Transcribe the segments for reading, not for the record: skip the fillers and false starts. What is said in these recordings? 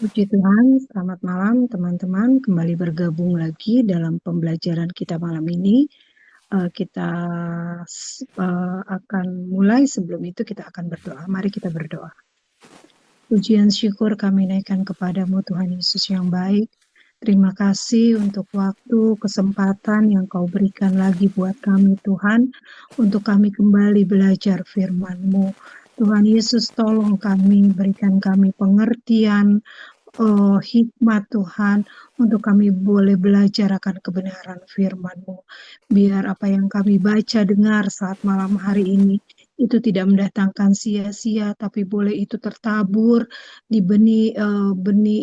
Puji Tuhan, selamat malam teman-teman. Kembali bergabung lagi dalam pembelajaran kita malam ini. Kita akan mulai, sebelum itu kita akan berdoa. Mari kita berdoa. Pujian syukur kami naikkan kepadamu Tuhan Yesus yang baik. Terima kasih untuk waktu, kesempatan yang kau berikan lagi buat kami Tuhan, untuk kami kembali belajar firman-Mu. Tuhan Yesus, tolong kami, berikan kami pengertian, hikmat Tuhan, untuk kami boleh belajar akan kebenaran firman-Mu. Biar apa yang kami baca, dengar saat malam hari ini, itu tidak mendatangkan sia-sia, tapi boleh itu tertabur di benih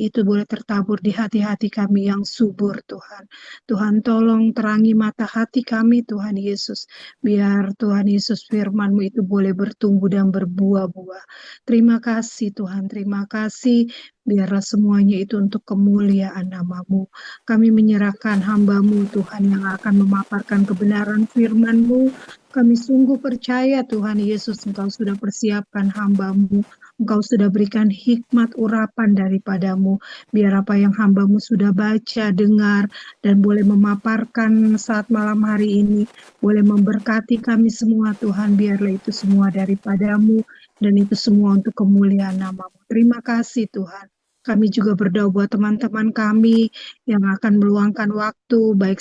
itu boleh tertabur di hati-hati kami yang subur Tuhan. Tuhan tolong terangi mata hati kami Tuhan Yesus, biar Tuhan Yesus firman-Mu itu boleh bertumbuh dan berbuah-buah. Terima kasih Tuhan, terima kasih. Biarlah semuanya itu untuk kemuliaan nama-Mu. Kami menyerahkan hamba-Mu Tuhan yang akan memaparkan kebenaran firman-Mu. Kami sungguh percaya Tuhan Yesus, Engkau sudah persiapkan hamba-Mu. Engkau sudah berikan hikmat urapan daripadamu. Biar apa yang hamba-Mu sudah baca, dengar, dan boleh memaparkan saat malam hari ini, boleh memberkati kami semua Tuhan. Biarlah itu semua daripadamu, dan itu semua untuk kemuliaan nama-Mu. Terima kasih Tuhan. Kami juga berdoa buat teman-teman kami yang akan meluangkan waktu, baik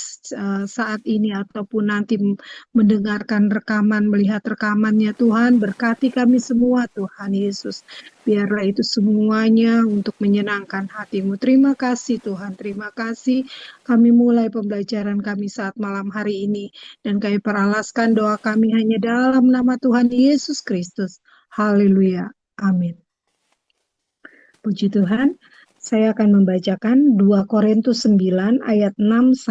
saat ini ataupun nanti mendengarkan rekaman, melihat rekamannya Tuhan. Berkati kami semua Tuhan Yesus. Biarlah itu semuanya untuk menyenangkan hati-Mu. Terima kasih Tuhan, terima kasih. Kami mulai pembelajaran kami saat malam hari ini, dan kami peralaskan doa kami hanya dalam nama Tuhan Yesus Kristus. Haleluya. Amin. Puji Tuhan, saya akan membacakan 2 Korintus 9 ayat 6-15.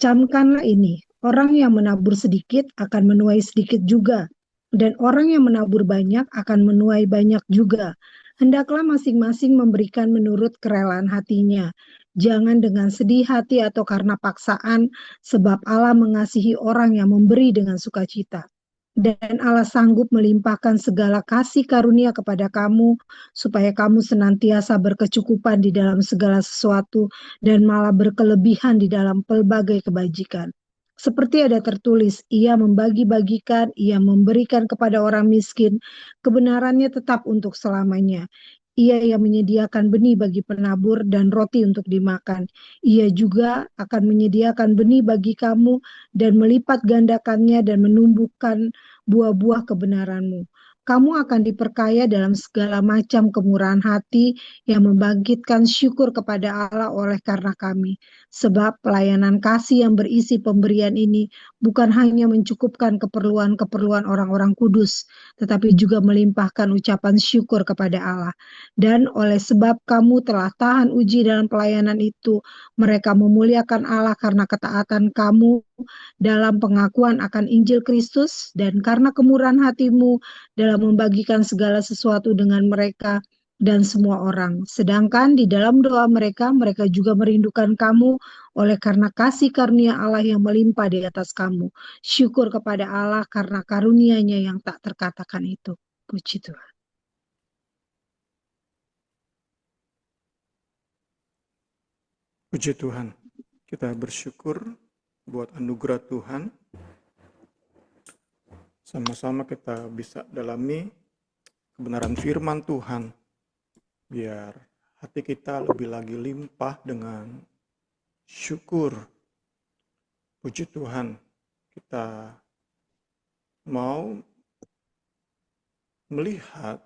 Camkanlah ini, orang yang menabur sedikit akan menuai sedikit juga, dan orang yang menabur banyak akan menuai banyak juga. Hendaklah masing-masing memberikan menurut kerelaan hatinya, jangan dengan sedih hati atau karena paksaan, sebab Allah mengasihi orang yang memberi dengan sukacita. Dan Allah sanggup melimpahkan segala kasih karunia kepada kamu, supaya kamu senantiasa berkecukupan di dalam segala sesuatu, dan malah berkelebihan di dalam pelbagai kebajikan. Seperti ada tertulis, ia membagi-bagikan, ia memberikan kepada orang miskin, kebenarannya tetap untuk selamanya. Ia yang menyediakan benih bagi penabur dan roti untuk dimakan. Ia juga akan menyediakan benih bagi kamu dan melipat gandakannya dan menumbuhkan buah-buah kebenaranmu. Kamu akan diperkaya dalam segala macam kemurahan hati yang membangkitkan syukur kepada Allah oleh karena kami. Sebab pelayanan kasih yang berisi pemberian ini bukan hanya mencukupkan keperluan-keperluan orang-orang kudus, tetapi juga melimpahkan ucapan syukur kepada Allah. Dan oleh sebab kamu telah tahan uji dalam pelayanan itu, mereka memuliakan Allah karena ketaatan kamu dalam pengakuan akan Injil Kristus, dan karena kemurahan hatimu dalam membagikan segala sesuatu dengan mereka dan semua orang. Sedangkan di dalam doa mereka, mereka juga merindukan kamu oleh karena kasih karunia Allah yang melimpah di atas kamu. Syukur kepada Allah karena karunia-Nya yang tak terkatakan itu. Puji Tuhan. Puji Tuhan, kita bersyukur buat anugerah Tuhan. Sama-sama kita bisa dalami kebenaran firman Tuhan, biar hati kita lebih lagi limpah dengan syukur. Puji Tuhan, kita mau melihat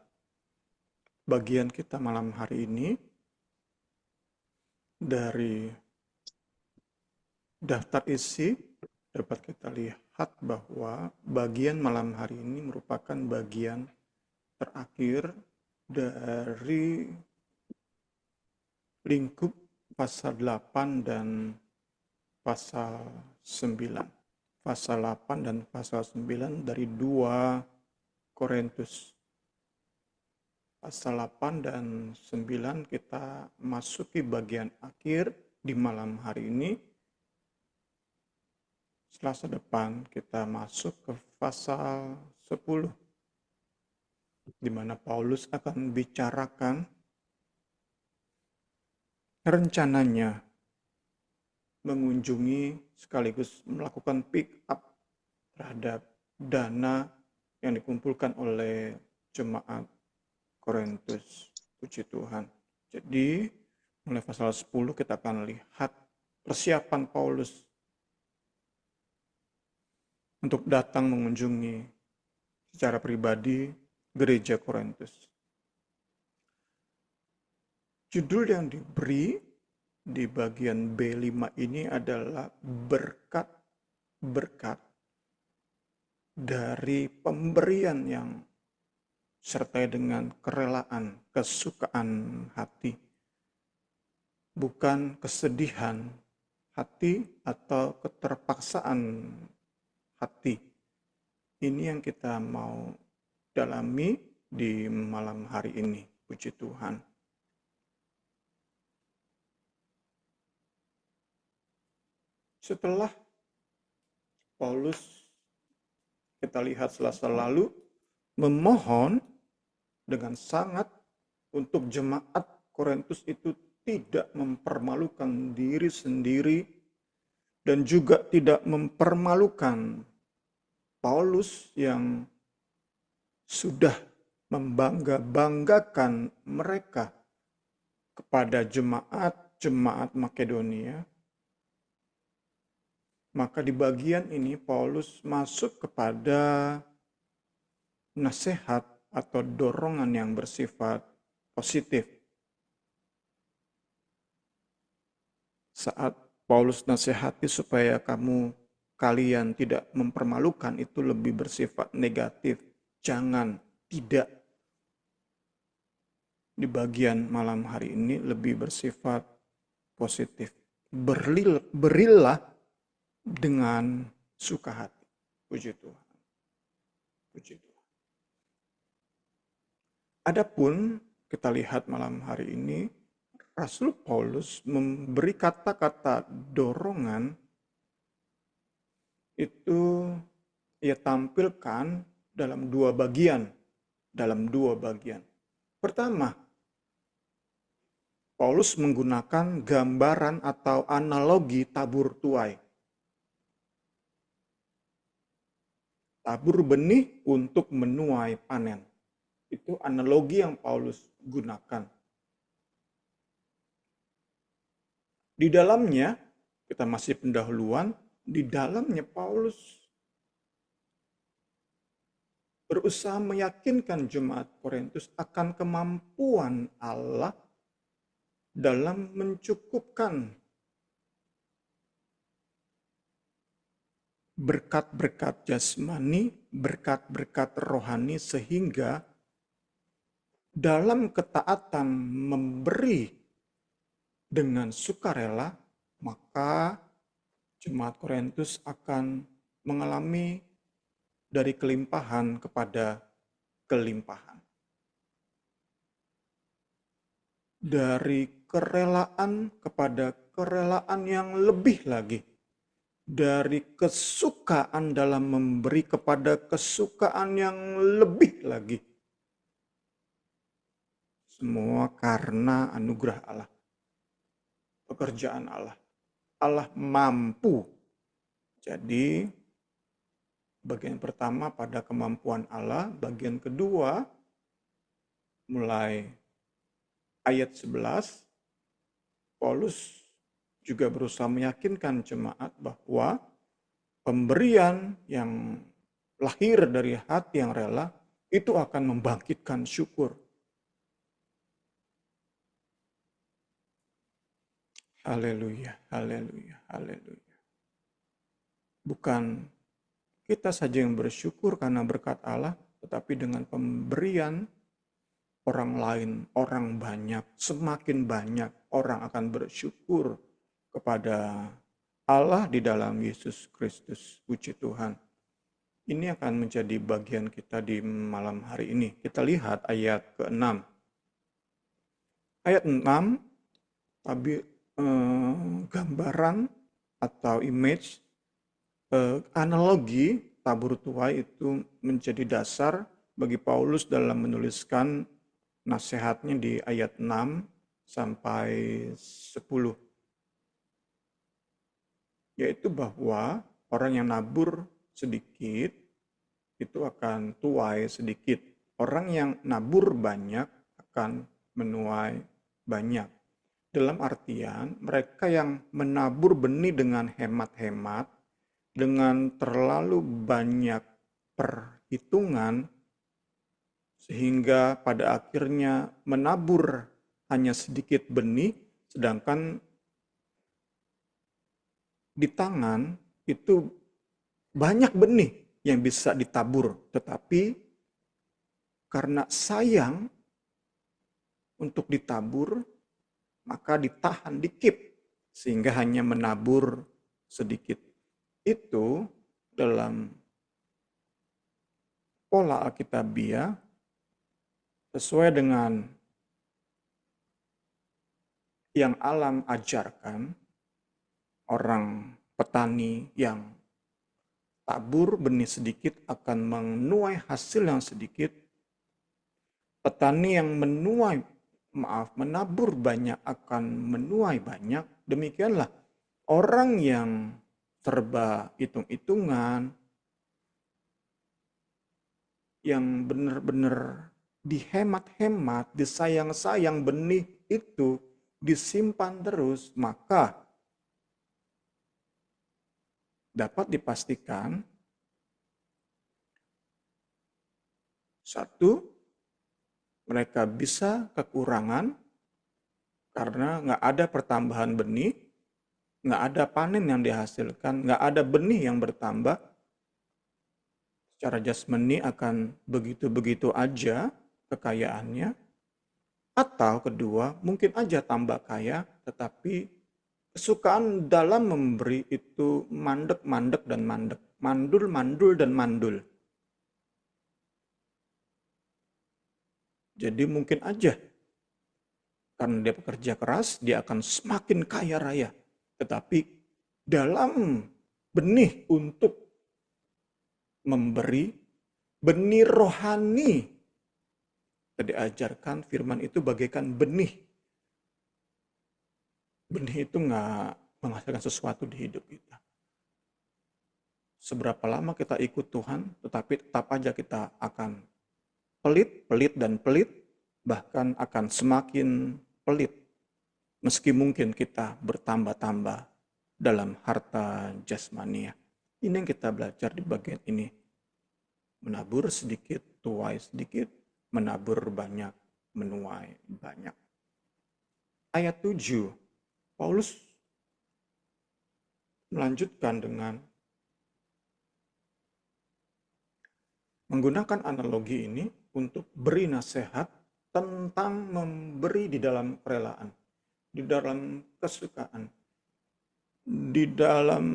bagian kita malam hari ini dari daftar isi. Dapat kita lihat bahwa bagian malam hari ini merupakan bagian terakhir dari lingkup pasal 8 dan pasal 9. Pasal 8 dan pasal 9 dari 2 Korintus. Pasal 8 dan 9 kita masuki bagian akhir di malam hari ini. Selasa depan kita masuk ke pasal 10, di mana Paulus akan bicarakan rencananya mengunjungi sekaligus melakukan pick up terhadap dana yang dikumpulkan oleh jemaat Korintus. Puji Tuhan. Jadi mulai pasal 10 kita akan lihat persiapan Paulus untuk datang mengunjungi secara pribadi gereja Korintus. Judul yang diberi di bagian B5 ini adalah berkat-berkat dari pemberian yang sertai dengan kerelaan, kesukaan hati. Bukan kesedihan hati atau keterpaksaan hati. Ini yang kita mau dalami di malam hari ini. Puji Tuhan. Setelah Paulus, kita lihat Selasa lalu, memohon dengan sangat untuk jemaat Korintus itu tidak mempermalukan diri sendiri dan juga tidak mempermalukan Paulus yang sudah membangga-banggakan mereka kepada jemaat Makedonia. Maka di bagian ini Paulus masuk kepada nasihat atau dorongan yang bersifat positif. Saat Paulus nasihati supaya kalian tidak mempermalukan, itu lebih bersifat negatif. Jangan, tidak. Di bagian malam hari ini lebih bersifat positif. Berilah dengan suka hati. Puji Tuhan. Puji Tuhan. Adapun kita lihat malam hari ini, Rasul Paulus memberi kata-kata dorongan itu ia tampilkan dalam dua bagian. Pertama, Paulus menggunakan gambaran atau analogi tabur tuai. Tabur benih untuk menuai panen. Itu analogi yang Paulus gunakan. Di dalamnya, kita masih pendahuluan, di dalamnya Paulus berusaha meyakinkan jemaat Korintus akan kemampuan Allah dalam mencukupkan berkat-berkat jasmani, berkat-berkat rohani, sehingga dalam ketaatan memberi dengan sukarela, maka jemaat Korintus akan mengalami dari kelimpahan kepada kelimpahan. Dari kerelaan kepada kerelaan yang lebih lagi. Dari kesukaan dalam memberi kepada kesukaan yang lebih lagi. Semua karena anugerah Allah. Pekerjaan Allah. Allah mampu. Jadi bagian pertama pada kemampuan Allah, bagian kedua mulai ayat 11, Paulus juga berusaha meyakinkan jemaat bahwa pemberian yang lahir dari hati yang rela itu akan membangkitkan syukur. Haleluya, haleluya, haleluya. Bukan kita saja yang bersyukur karena berkat Allah, tetapi dengan pemberian orang lain, orang banyak, semakin banyak orang akan bersyukur kepada Allah di dalam Yesus Kristus. Puji Tuhan. Ini akan menjadi bagian kita di malam hari ini. Kita lihat ayat ke-6. Ayat 6, gambaran atau image, analogi tabur tuai itu menjadi dasar bagi Paulus dalam menuliskan nasihatnya di ayat 6 sampai 10, yaitu bahwa orang yang nabur sedikit itu akan tuai sedikit. Orang yang nabur banyak akan menuai banyak. Dalam artian mereka yang menabur benih dengan hemat-hemat, dengan terlalu banyak perhitungan, sehingga pada akhirnya menabur hanya sedikit benih, sedangkan di tangan itu banyak benih yang bisa ditabur, tetapi karena sayang untuk ditabur, maka ditahan, dikip, sehingga hanya menabur sedikit. Itu dalam pola Alkitabiah sesuai dengan yang alam ajarkan. Orang petani yang tabur benih sedikit akan menuai hasil yang sedikit. Petani yang menabur banyak akan menuai banyak. Demikianlah orang yang serba hitung-hitungan, yang benar-benar dihemat-hemat, disayang-sayang, benih itu disimpan terus, maka dapat dipastikan, satu, mereka bisa kekurangan karena nggak ada pertambahan benih, nggak ada panen yang dihasilkan, nggak ada benih yang bertambah. Secara jasmani akan begitu-begitu aja kekayaannya. Atau kedua, mungkin aja tambah kaya, tetapi kesukaan dalam memberi itu mandek-mandek dan mandek, mandul-mandul dan mandul. Jadi mungkin aja karena dia bekerja keras, dia akan semakin kaya raya. Tetapi dalam benih untuk memberi, benih rohani, kita diajarkan firman itu bagaikan benih. Benih itu nggak menghasilkan sesuatu di hidup kita. Seberapa lama kita ikut Tuhan, tetapi tetap aja kita akan pelit, dan pelit, bahkan akan semakin pelit. Meski mungkin kita bertambah-tambah dalam harta jasmania. Ini yang kita belajar di bagian ini. Menabur sedikit, tuai sedikit, menabur banyak, menuai banyak. Ayat 7, Paulus melanjutkan dengan menggunakan analogi ini untuk beri nasihat tentang memberi di dalam kerelaan, di dalam kesukaan, di dalam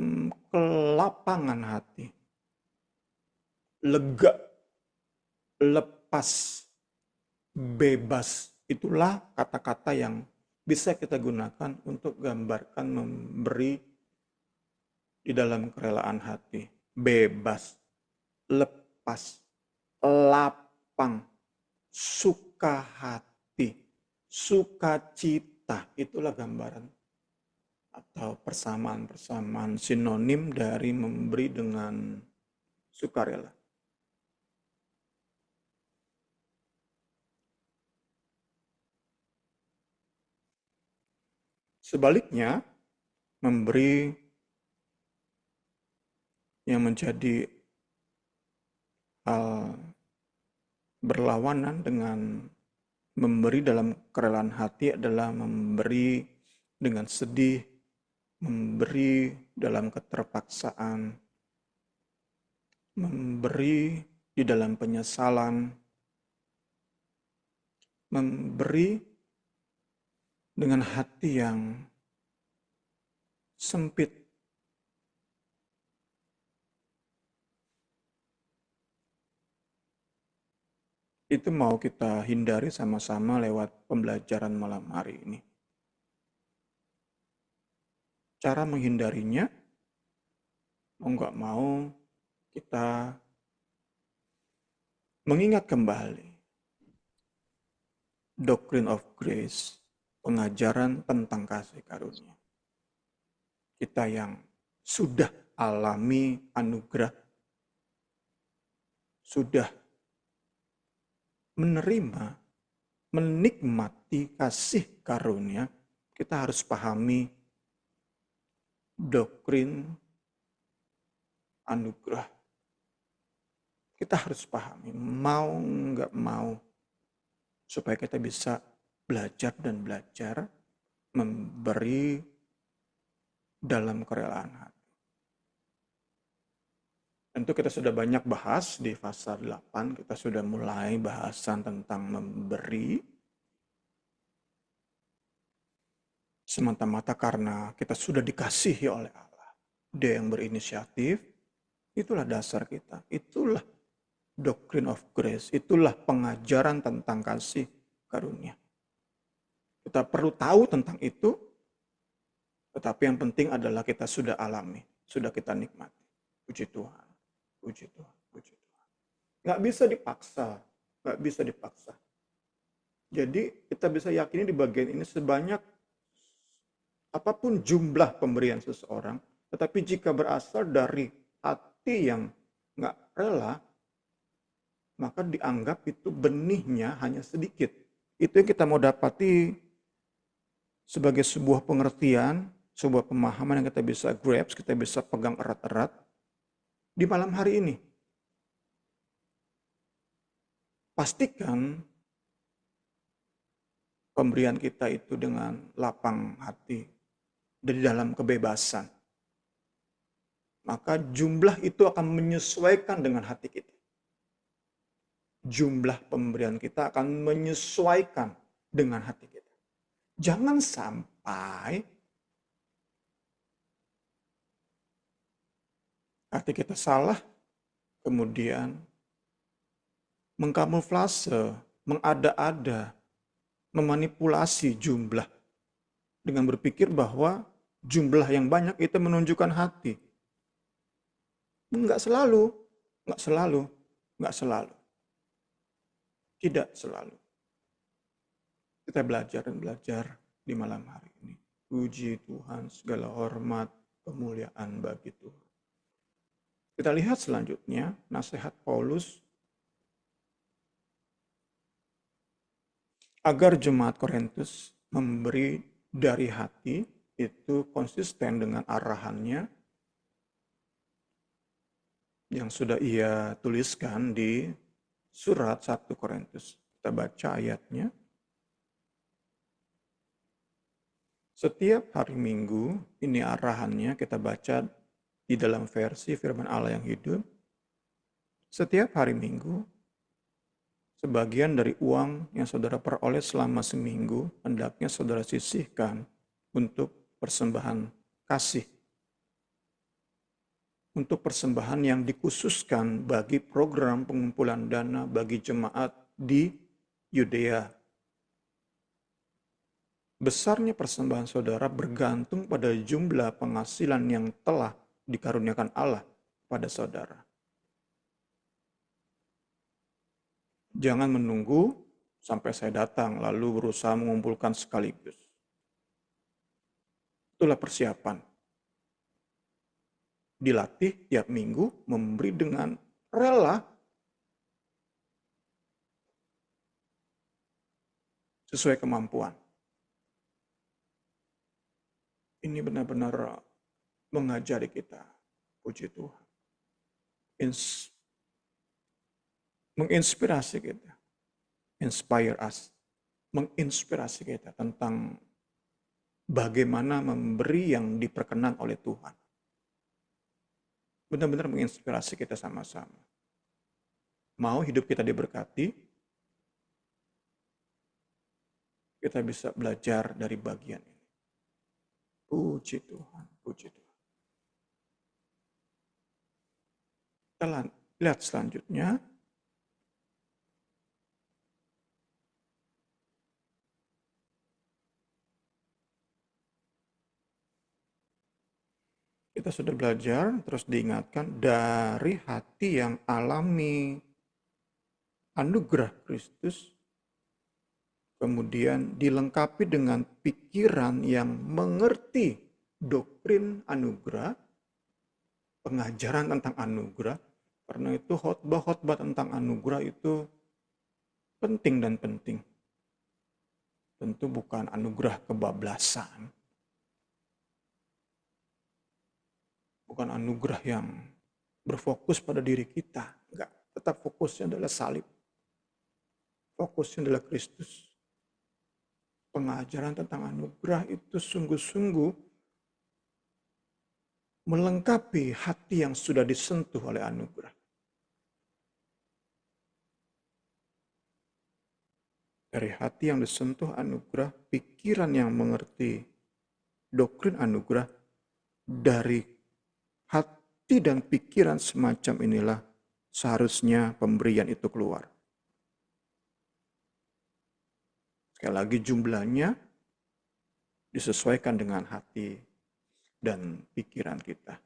kelapangan hati, lega, lepas, bebas. Itulah kata-kata yang bisa kita gunakan untuk gambarkan memberi di dalam kerelaan hati. Bebas, lepas, lapang, suka hati, sukacita. Itulah gambaran atau persamaan-persamaan sinonim dari memberi dengan sukarela. Sebaliknya, memberi yang menjadi hal berlawanan dengan memberi dalam kerelaan hati adalah memberi dengan sedih, memberi dalam keterpaksaan, memberi di dalam penyesalan, memberi dengan hati yang sempit. Itu mau kita hindari sama-sama lewat pembelajaran malam hari ini. Cara menghindarinya, mau nggak mau kita mengingat kembali doctrine of grace, pengajaran tentang kasih karunia. Kita yang sudah alami anugerah, sudah menerima, menikmati kasih karunia, kita harus pahami doktrin anugerah. Kita harus pahami, mau nggak mau, supaya kita bisa belajar dan belajar memberi dalam kerelaan hati. Tentu kita sudah banyak bahas di pasal 8, kita sudah mulai bahasan tentang memberi. Semata-mata karena kita sudah dikasihi oleh Allah. Dia yang berinisiatif, itulah dasar kita. Itulah doctrine of grace, itulah pengajaran tentang kasih karunia. Kita perlu tahu tentang itu, tetapi yang penting adalah kita sudah alami, sudah kita nikmati. Puji Tuhan, puji Tuhan, puji Tuhan. Nggak bisa dipaksa, nggak bisa dipaksa. Jadi kita bisa yakini di bagian ini sebanyak apapun jumlah pemberian seseorang, tetapi jika berasal dari hati yang nggak rela, maka dianggap itu benihnya hanya sedikit. Itu yang kita mau dapati sebagai sebuah pengertian, sebuah pemahaman yang kita bisa grasp, kita bisa pegang erat-erat di malam hari ini. Pastikan pemberian kita itu dengan lapang hati, dari dalam kebebasan. Maka jumlah itu akan menyesuaikan dengan hati kita. Jumlah pemberian kita akan menyesuaikan dengan hati kita. Jangan sampai hati kita salah, kemudian mengkamuflase, mengada-ada, memanipulasi jumlah dengan berpikir bahwa jumlah yang banyak itu menunjukkan hati. Enggak selalu, enggak selalu, enggak selalu. Tidak selalu. Kita belajar dan belajar di malam hari ini. Puji Tuhan, segala hormat, kemuliaan bagi Tuhan. Kita lihat selanjutnya, nasihat Paulus agar jemaat Korintus memberi dari hati, itu konsisten dengan arahannya yang sudah ia tuliskan di surat 1 Korintus. Kita baca ayatnya. Setiap hari Minggu, ini arahannya kita baca di dalam versi firman Allah yang hidup. Setiap hari Minggu, sebagian dari uang yang saudara peroleh selama seminggu, hendaknya saudara sisihkan untuk persembahan kasih. Untuk persembahan yang dikhususkan bagi program pengumpulan dana bagi jemaat di Yudea. Besarnya persembahan saudara bergantung pada jumlah penghasilan yang telah dikaruniakan Allah pada saudara. Jangan menunggu sampai saya datang lalu berusaha mengumpulkan sekaligus. Itulah persiapan. Dilatih tiap minggu memberi dengan rela sesuai kemampuan. Ini benar-benar mengajari kita, puji Tuhan. Menginspirasi kita. Inspire us. Menginspirasi kita tentang bagaimana memberi yang diperkenan oleh Tuhan. Benar-benar menginspirasi kita sama-sama. Mau hidup kita diberkati, kita bisa belajar dari bagian ini. Puji Tuhan, puji Tuhan. Kita lihat selanjutnya. Kita sudah belajar, terus diingatkan dari hati yang alami anugerah Kristus, kemudian dilengkapi dengan pikiran yang mengerti doktrin anugerah, pengajaran tentang anugerah. Karena itu khotbah-khotbah tentang anugerah itu penting dan penting. Tentu bukan anugerah kebablasan. Bukan anugerah yang berfokus pada diri kita. Enggak, tetap fokusnya adalah salib. Fokusnya adalah Kristus. Pengajaran tentang anugerah itu sungguh-sungguh melengkapi hati yang sudah disentuh oleh anugerah. Dari hati yang disentuh anugerah, pikiran yang mengerti doktrin anugerah, dari hati dan pikiran semacam inilah seharusnya pemberian itu keluar. Sekali lagi jumlahnya disesuaikan dengan hati dan pikiran kita.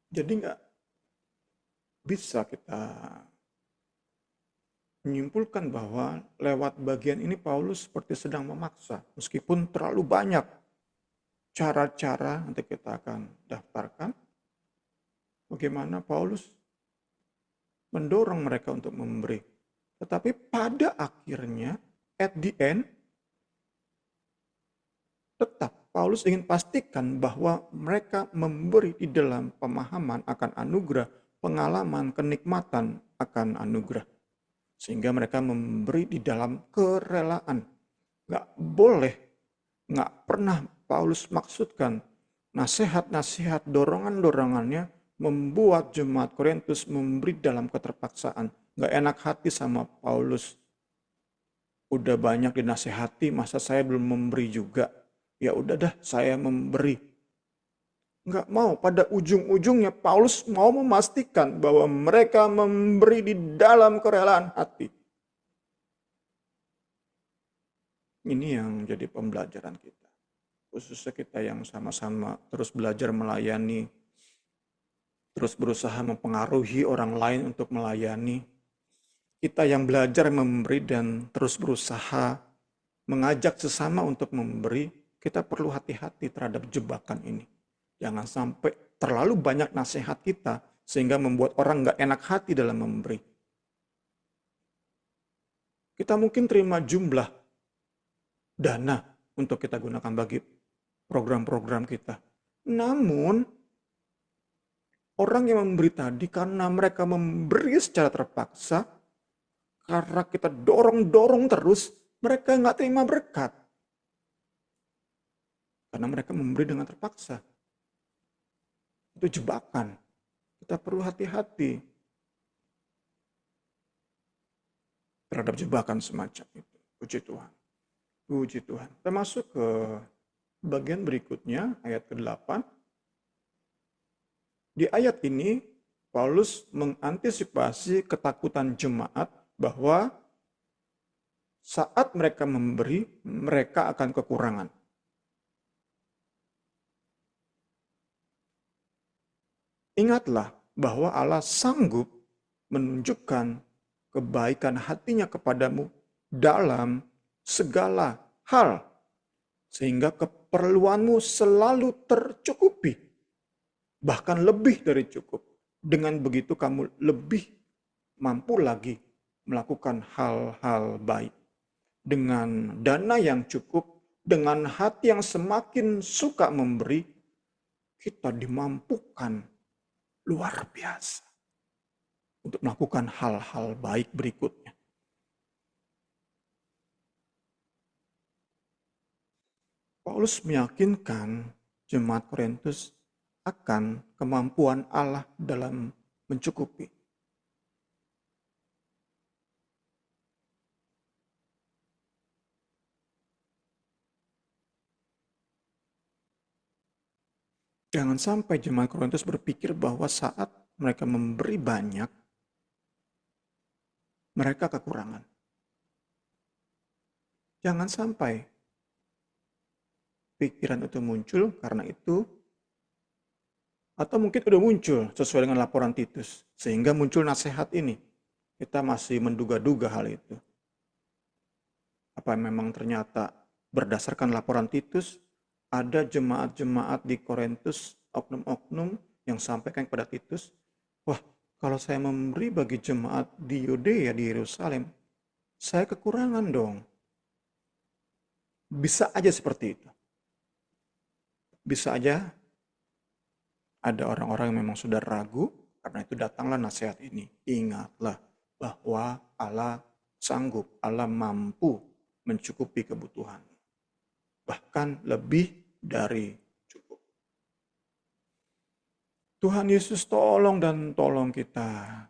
Jadi nggak bisa kita menyimpulkan bahwa lewat bagian ini Paulus seperti sedang memaksa. Meskipun terlalu banyak cara-cara, nanti kita akan daftarkan, bagaimana Paulus mendorong mereka untuk memberi. Tetapi pada akhirnya, at the end, tetap Paulus ingin pastikan bahwa mereka memberi di dalam pemahaman akan anugerah, pengalaman, kenikmatan akan anugerah. Sehingga mereka memberi di dalam kerelaan. Nggak boleh, nggak pernah Paulus maksudkan nasihat-nasihat, dorongan-dorongannya membuat jemaat Korintus memberi dalam keterpaksaan. Nggak enak hati sama Paulus. Udah banyak dinasehati, masa saya belum memberi juga. Ya udah dah, saya memberi. Nggak mau, pada ujung-ujungnya Paulus mau memastikan bahwa mereka memberi di dalam kerelaan hati. Ini yang jadi pembelajaran kita. Khususnya kita yang sama-sama terus belajar melayani, terus berusaha mempengaruhi orang lain untuk melayani. Kita yang belajar memberi dan terus berusaha mengajak sesama untuk memberi, kita perlu hati-hati terhadap jebakan ini. Jangan sampai terlalu banyak nasihat kita sehingga membuat orang nggak enak hati dalam memberi. Kita mungkin terima jumlah dana untuk kita gunakan bagi program-program kita. Namun, orang yang memberi tadi karena mereka memberi secara terpaksa, karena kita dorong-dorong terus, mereka nggak terima berkat. Karena mereka memberi dengan terpaksa. Itu jebakan. Kita perlu hati-hati terhadap jebakan semacam itu. Puji Tuhan. Puji Tuhan. Kita masuk ke bagian berikutnya, ayat ke-8. Di ayat ini, Paulus mengantisipasi ketakutan jemaat bahwa saat mereka memberi, mereka akan kekurangan. Ingatlah bahwa Allah sanggup menunjukkan kebaikan hatinya kepadamu dalam segala hal, sehingga keperluanmu selalu tercukupi, bahkan lebih dari cukup. Dengan begitu kamu lebih mampu lagi melakukan hal-hal baik. Dengan dana yang cukup, dengan hati yang semakin suka memberi, kita dimampukan luar biasa untuk melakukan hal-hal baik berikutnya. Paulus meyakinkan jemaat Korintus akan kemampuan Allah dalam mencukupi. Jangan sampai jemaat Korintus berpikir bahwa saat mereka memberi banyak, mereka kekurangan. Jangan sampai pikiran itu muncul karena itu, atau mungkin sudah muncul sesuai dengan laporan Titus, sehingga muncul nasihat ini. kita masih menduga-duga hal itu. Apa memang ternyata berdasarkan laporan Titus, ada jemaat-jemaat di Korintus, oknum-oknum yang sampaikan kepada Titus, wah, kalau saya memberi bagi jemaat di Yudea, di Yerusalem, saya kekurangan dong. Bisa aja seperti itu. Bisa aja ada orang-orang yang memang sudah ragu, karena itu datanglah nasihat ini. Ingatlah bahwa Allah sanggup, Allah mampu mencukupi kebutuhan. Bahkan lebih dari cukup. Tuhan Yesus tolong dan tolong kita.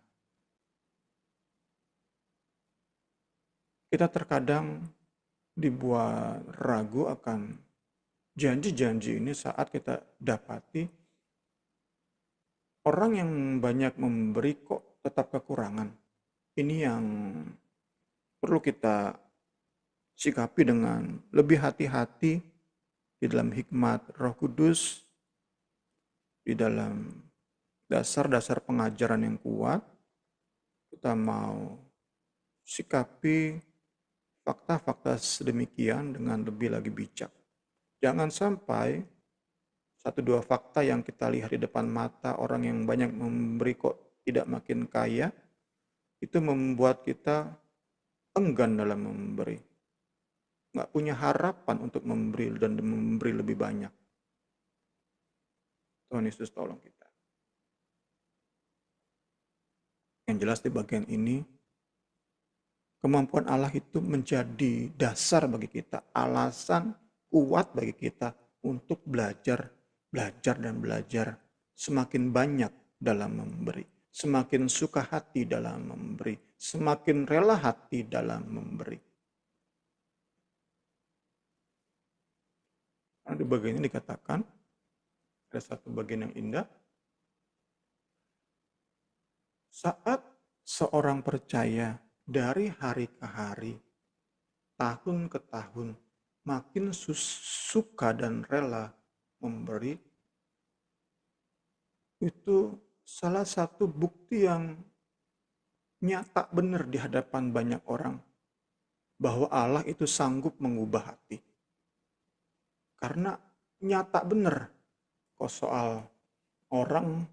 Kita terkadang dibuat ragu akan janji-janji ini saat kita dapati orang yang banyak memberi kok tetap kekurangan. Ini yang perlu kita sikapi dengan lebih hati-hati di dalam hikmat Roh Kudus, di dalam dasar-dasar pengajaran yang kuat. Kita mau sikapi fakta-fakta sedemikian dengan lebih lagi bijak. Jangan sampai satu dua fakta yang kita lihat di depan mata orang yang banyak memberi kok tidak makin kaya, itu membuat kita enggan dalam memberi. Nggak punya harapan untuk memberi dan memberi lebih banyak. Tuhan Yesus tolong kita. Yang jelas di bagian ini, kemampuan Allah itu menjadi dasar bagi kita, alasan kuat bagi kita untuk belajar dan belajar semakin banyak dalam memberi, semakin suka hati dalam memberi, semakin rela hati dalam memberi. Karena di bagian ini dikatakan, ada satu bagian yang indah, saat seorang percaya dari hari ke hari, tahun ke tahun, makin suka dan rela memberi, itu salah satu bukti yang nyata benar di hadapan banyak orang bahwa Allah itu sanggup mengubah hati. Karena nyata benar kok soal orang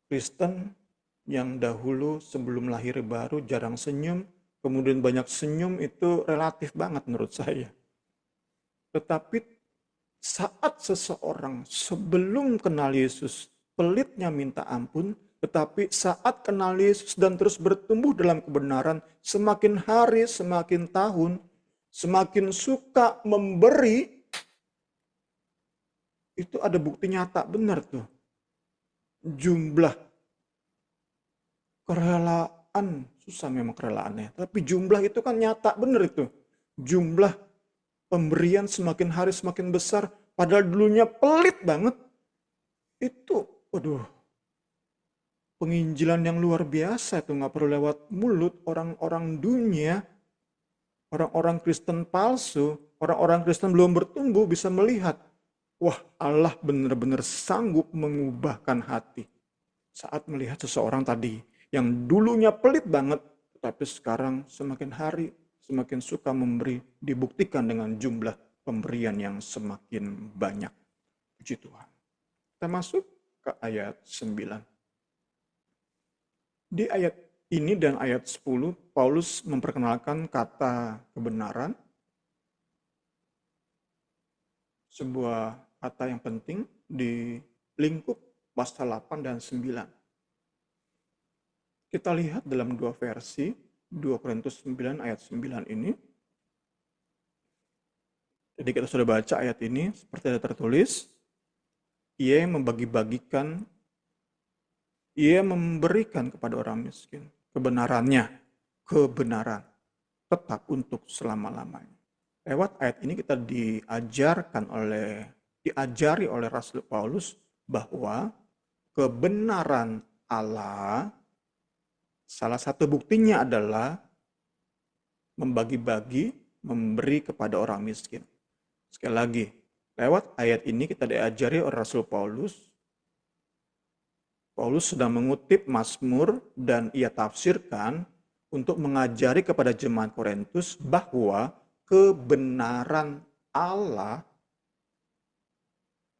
Kristen yang dahulu sebelum lahir baru jarang senyum, kemudian banyak senyum, itu relatif banget menurut saya. Tetapi saat seseorang sebelum kenal Yesus pelitnya minta ampun, tetapi saat kenal Yesus dan terus bertumbuh dalam kebenaran, semakin hari, semakin tahun, semakin suka memberi, itu ada bukti nyata benar tuh. Jumlah kerelaan, susah memang kerelaannya, tapi jumlah itu kan nyata benar itu. Jumlah pemberian semakin hari semakin besar, padahal dulunya pelit banget. Itu, waduh, penginjilan yang luar biasa itu, nggak perlu lewat mulut orang-orang dunia, orang-orang Kristen palsu, orang-orang Kristen belum bertumbuh bisa melihat, wah, Allah benar-benar sanggup mengubahkan hati. Saat melihat seseorang tadi yang dulunya pelit banget, tapi sekarang semakin hari semakin suka memberi, dibuktikan dengan jumlah pemberian yang semakin banyak. Puji Tuhan. Kita masuk ke ayat 9. Di ayat ini dan ayat 10, Paulus memperkenalkan kata kebenaran, sebuah kata yang penting di lingkup pasal 8 dan 9. Kita lihat dalam dua versi, 2 Korintus 9 ayat 9 ini. Jadi kita sudah baca ayat ini, seperti ada tertulis, ia membagi-bagikan, ia memberikan kepada orang miskin kebenarannya, kebenaran tetap untuk selama-lamanya. Lewat ayat ini kita diajari oleh Rasul Paulus bahwa kebenaran Allah, salah satu buktinya adalah membagi-bagi, memberi kepada orang miskin. Sekali lagi, lewat ayat ini kita diajari oleh Rasul Paulus Paulus sedang mengutip Mazmur dan ia tafsirkan untuk mengajari kepada jemaat Korintus bahwa kebenaran Allah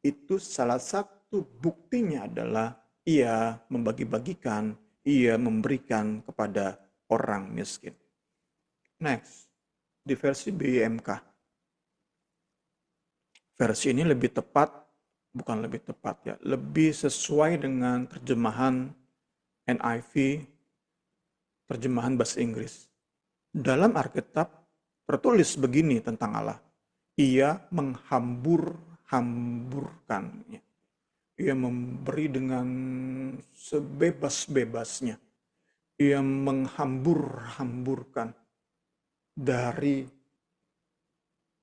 itu salah satu buktinya adalah ia membagi-bagikan, ia memberikan kepada orang miskin. Next, di versi BIMK. Versi ini lebih tepat, bukan lebih tepat ya, lebih sesuai dengan terjemahan NIV, terjemahan bahasa Inggris. Dalam Alkitab tertulis begini tentang Allah. Ia menghambur-hamburkannya. Ia memberi dengan sebebas-bebasnya. Ia menghambur-hamburkan dari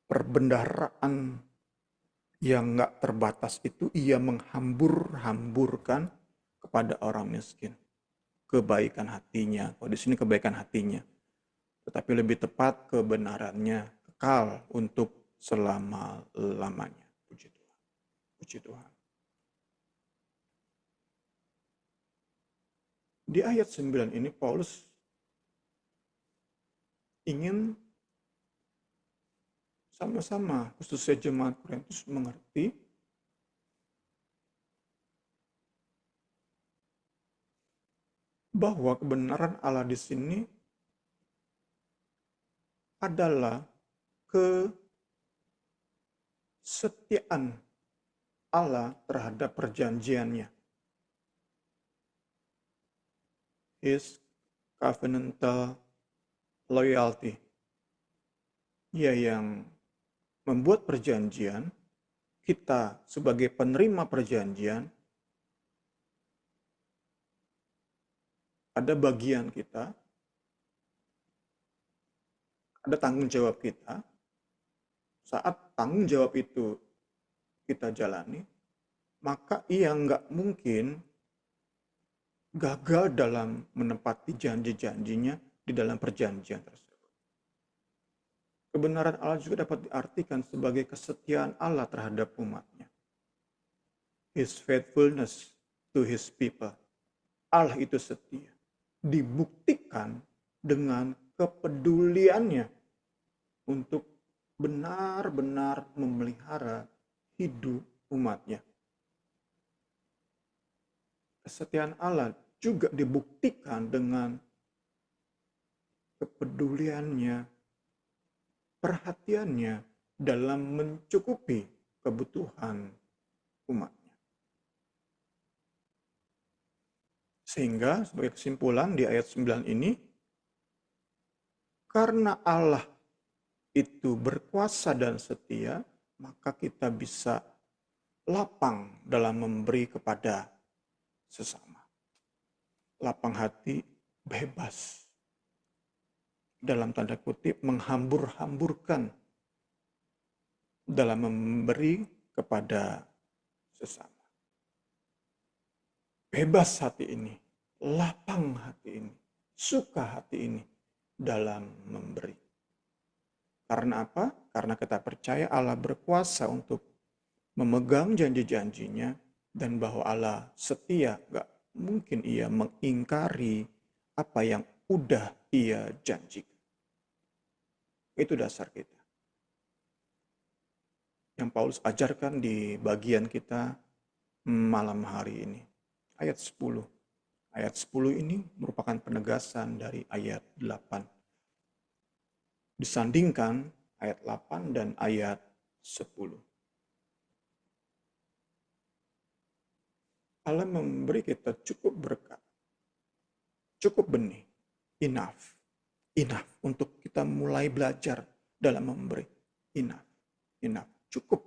perbendaharaan yang nggak terbatas itu, ia menghambur-hamburkan kepada orang miskin. Kebaikan hatinya, kalau di sini kebaikan hatinya. Tetapi lebih tepat kebenarannya kekal untuk selama-lamanya. Puji Tuhan. Puji Tuhan. Di ayat 9 ini Paulus ingin sama-sama khususnya jemaat Korintus mengerti bahwa kebenaran Allah di sini adalah kesetiaan Allah terhadap perjanjiannya. His covenantal loyalty. Ia yang membuat perjanjian, kita sebagai penerima perjanjian, ada bagian kita, ada tanggung jawab kita. Saat tanggung jawab itu kita jalani, maka ia nggak mungkin gagal dalam menepati janji-janjinya di dalam perjanjian tersebut. Kebenaran Allah juga dapat diartikan sebagai kesetiaan Allah terhadap umatnya. His faithfulness to his people. Allah itu setia. Dibuktikan dengan kepeduliannya untuk benar-benar memelihara hidup umatnya. Kesetiaan Allah juga dibuktikan dengan kepeduliannya, perhatiannya dalam mencukupi kebutuhan umatnya. Sehingga sebagai kesimpulan di ayat 9 ini, karena Allah itu berkuasa dan setia, maka kita bisa lapang dalam memberi kepada sesama. Lapang hati, bebas. Dalam tanda kutip, menghambur-hamburkan dalam memberi kepada sesama. Bebas hati ini, lapang hati ini, suka hati ini dalam memberi. Karena apa? Karena kita percaya Allah berkuasa untuk memegang janji-janjinya dan bahwa Allah setia, gak mungkin ia mengingkari apa yang udah ia janjikan. Itu dasar kita. Yang Paulus ajarkan di bagian kita malam hari ini. Ayat 10. Ayat 10 ini merupakan penegasan dari ayat 8. Disandingkan ayat 8 dan ayat 10. Allah memberi kita cukup berkat, cukup benih, enough untuk kita mulai belajar dalam memberi, enough, cukup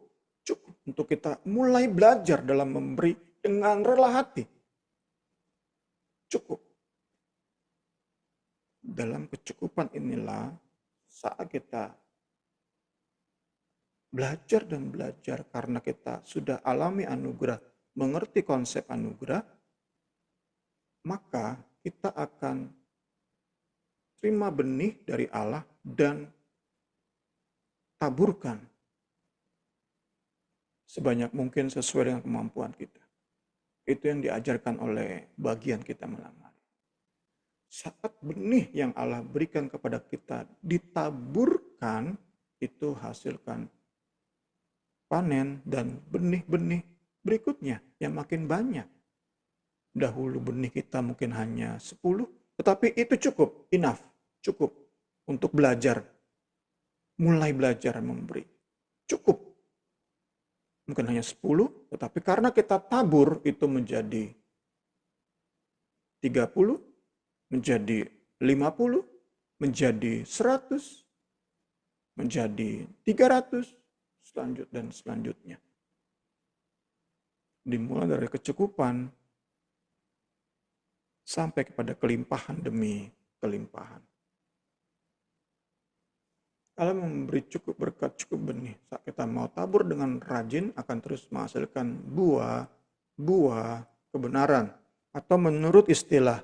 untuk kita mulai belajar dalam memberi dengan rela hati, cukup. Dalam kecukupan inilah saat kita belajar dan belajar karena kita sudah alami anugerah, mengerti konsep anugerah, maka kita akan terima benih dari Allah dan taburkan sebanyak mungkin sesuai dengan kemampuan kita. Itu yang diajarkan oleh bagian kita malam hari. Saat benih yang Allah berikan kepada kita ditaburkan, itu hasilkan panen dan benih-benih berikutnya yang makin banyak. Dahulu benih kita mungkin hanya 10, tetapi itu cukup, enough, cukup untuk belajar, mulai belajar memberi. Cukup. Mungkin hanya 10, tetapi karena kita tabur itu menjadi 30, menjadi 50, menjadi 100, menjadi 300, dan selanjutnya. Dimulai dari kecukupan sampai kepada kelimpahan demi kelimpahan. Allah memberi cukup berkat, cukup benih. Saat kita mau tabur dengan rajin akan terus menghasilkan buah kebenaran. Atau menurut istilah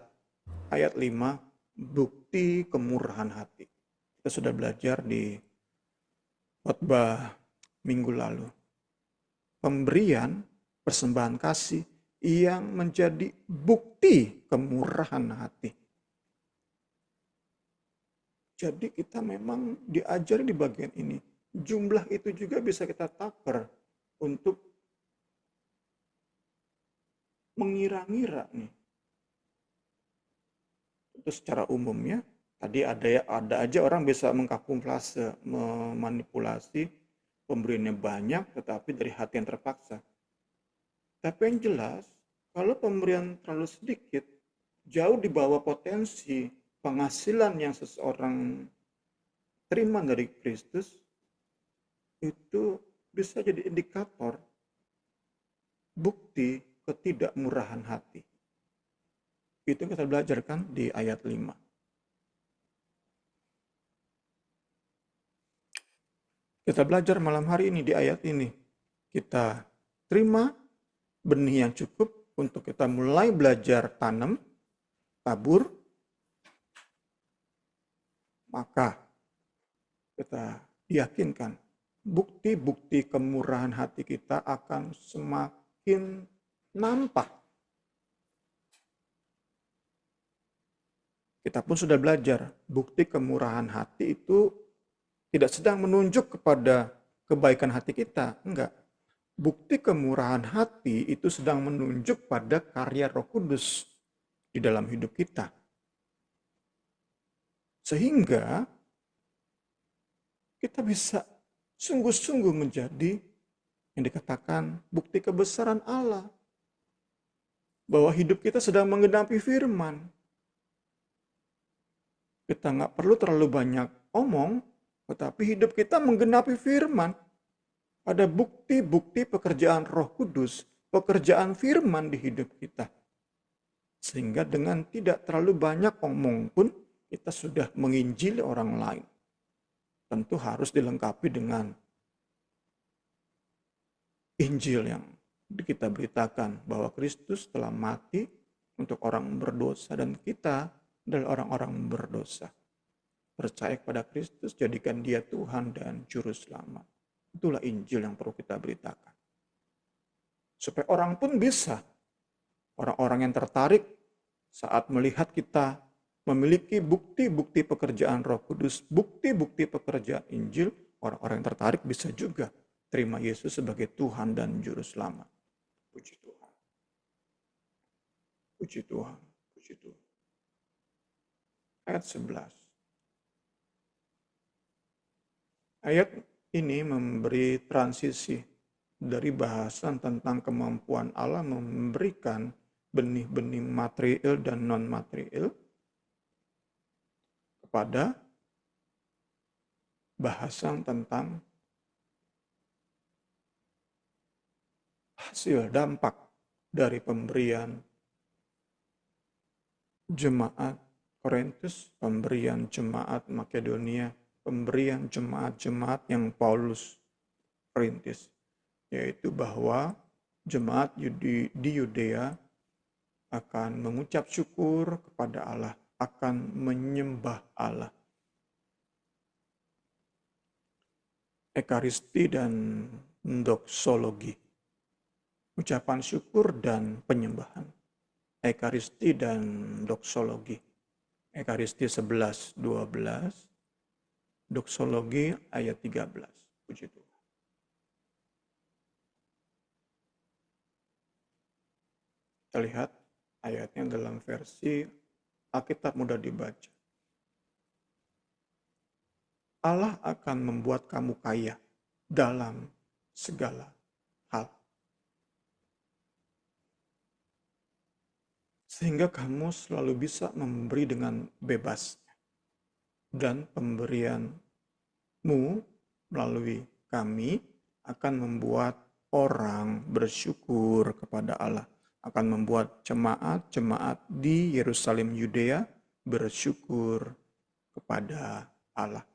ayat 5, bukti kemurahan hati. Kita sudah belajar di khotbah minggu lalu. Pemberian, persembahan kasih yang menjadi bukti kemurahan hati. Jadi kita memang diajari di bagian ini. Jumlah itu juga bisa kita takar untuk mengira-ngira nih. Itu secara umumnya, tadi ada aja orang bisa mengkalkulasi, memanipulasi pemberiannya banyak, tetapi dari hati yang terpaksa. Tapi yang jelas, kalau pemberian terlalu sedikit, jauh di bawah potensi penghasilan yang seseorang terima dari Kristus, itu bisa jadi indikator bukti ketidakmurahan hati. Itu yang kita belajarkan di ayat 5. Kita belajar malam hari ini di ayat ini. Kita terima benih yang cukup untuk kita mulai belajar tanam, tabur, maka kita yakinkan bukti-bukti kemurahan hati kita akan semakin nampak. Kita pun sudah belajar, bukti kemurahan hati itu tidak sedang menunjuk kepada kebaikan hati kita, enggak. Bukti kemurahan hati itu sedang menunjuk pada karya Roh Kudus di dalam hidup kita. Sehingga kita bisa sungguh-sungguh menjadi yang dikatakan bukti kebesaran Allah. Bahwa hidup kita sedang menggenapi firman. Kita nggak perlu terlalu banyak omong, tetapi hidup kita menggenapi firman. Ada bukti-bukti pekerjaan Roh Kudus, pekerjaan firman di hidup kita. Sehingga dengan tidak terlalu banyak omong pun, kita sudah menginjili orang lain. Tentu harus dilengkapi dengan Injil yang kita beritakan bahwa Kristus telah mati untuk orang berdosa dan kita adalah orang-orang berdosa. Percaya kepada Kristus, jadikan Dia Tuhan dan Juru Selamat. Itulah Injil yang perlu kita beritakan. Supaya orang pun bisa, orang-orang yang tertarik saat melihat kita memiliki bukti-bukti pekerjaan Roh Kudus, bukti-bukti pekerjaan Injil, orang-orang yang tertarik bisa juga terima Yesus sebagai Tuhan dan Juru Selamat. Puji Tuhan. Puji Tuhan. Puji Tuhan. Ayat 11. Ayat ini memberi transisi dari bahasan tentang kemampuan Allah memberikan benih-benih material dan non-material kepada bahasan tentang hasil dampak dari pemberian jemaat Korintus, pemberian jemaat Makedonia, pemberian jemaat-jemaat yang Paulus perintis, yaitu bahwa jemaat di Yudea akan mengucap syukur kepada Allah, akan menyembah Allah. Ekaristi dan doksologi. ucapan syukur dan penyembahan, ekaristi dan doksologi. Ekaristi 11:12, doksologi ayat 13. Puji Tuhan. Kita lihat ayatnya dalam versi Alkitab mudah dibaca. Allah akan membuat kamu kaya dalam segala hal, sehingga kamu selalu bisa memberi dengan bebas, dan pemberianmu melalui kami akan membuat orang bersyukur kepada Allah, akan membuat jemaat-jemaat di Yerusalem Yudea bersyukur kepada Allah.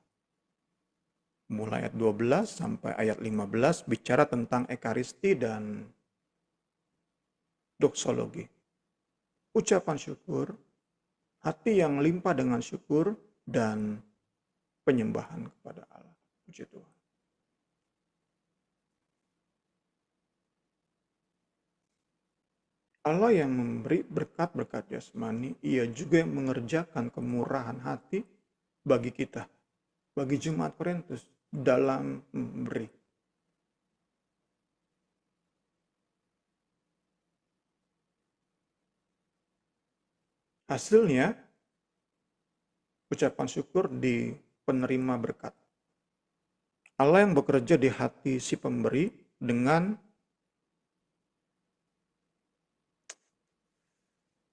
Mulai ayat 12 sampai ayat 15 bicara tentang ekaristi dan doksologi. Ucapan syukur, hati yang limpah dengan syukur, dan penyembahan kepada Allah. Puji Tuhan. Allah yang memberi berkat-berkat jasmani, ia juga yang mengerjakan kemurahan hati bagi kita, bagi jemaat Korintus dalam memberi. Hasilnya, ucapan syukur di penerima berkat. Allah yang bekerja di hati si pemberi dengan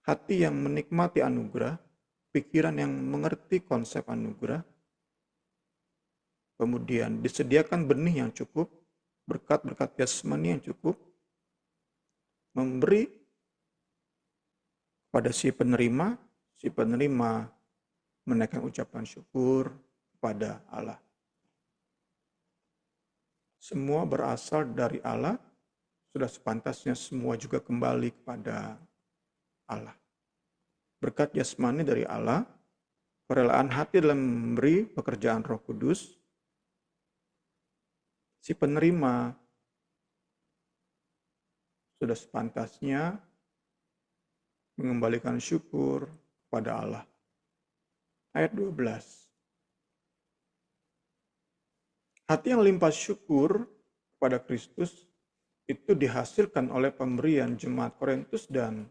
hati yang menikmati anugerah, pikiran yang mengerti konsep anugerah, kemudian disediakan benih yang cukup, berkat-berkat jasmani yang cukup, memberi pada si penerima menaikkan ucapan syukur kepada Allah. Semua berasal dari Allah, sudah sepantasnya semua juga kembali kepada Allah. Berkat jasmani dari Allah, kerelaan hati dalam memberi pekerjaan Roh Kudus, si penerima sudah sepantasnya mengembalikan syukur kepada Allah. Ayat 12. Hati yang limpah syukur kepada Kristus itu dihasilkan oleh pemberian jemaat Korintus dan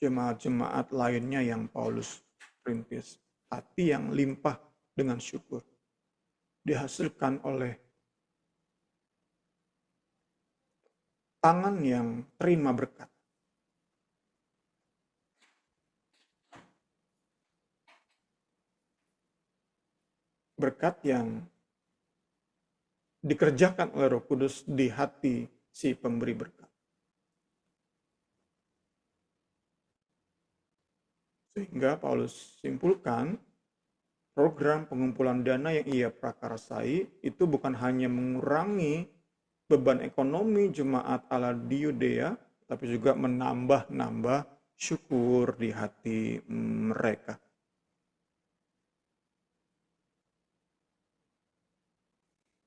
jemaat-jemaat lainnya yang Paulus rintis. Hati yang limpah dengan syukur dihasilkan oleh tangan yang terima berkat. Berkat yang dikerjakan oleh Roh Kudus di hati si pemberi berkat. Sehingga Paulus simpulkan program pengumpulan dana yang ia prakarsai itu bukan hanya mengurangi beban ekonomi jemaat Allah di Yudea, tapi juga menambah syukur di hati mereka.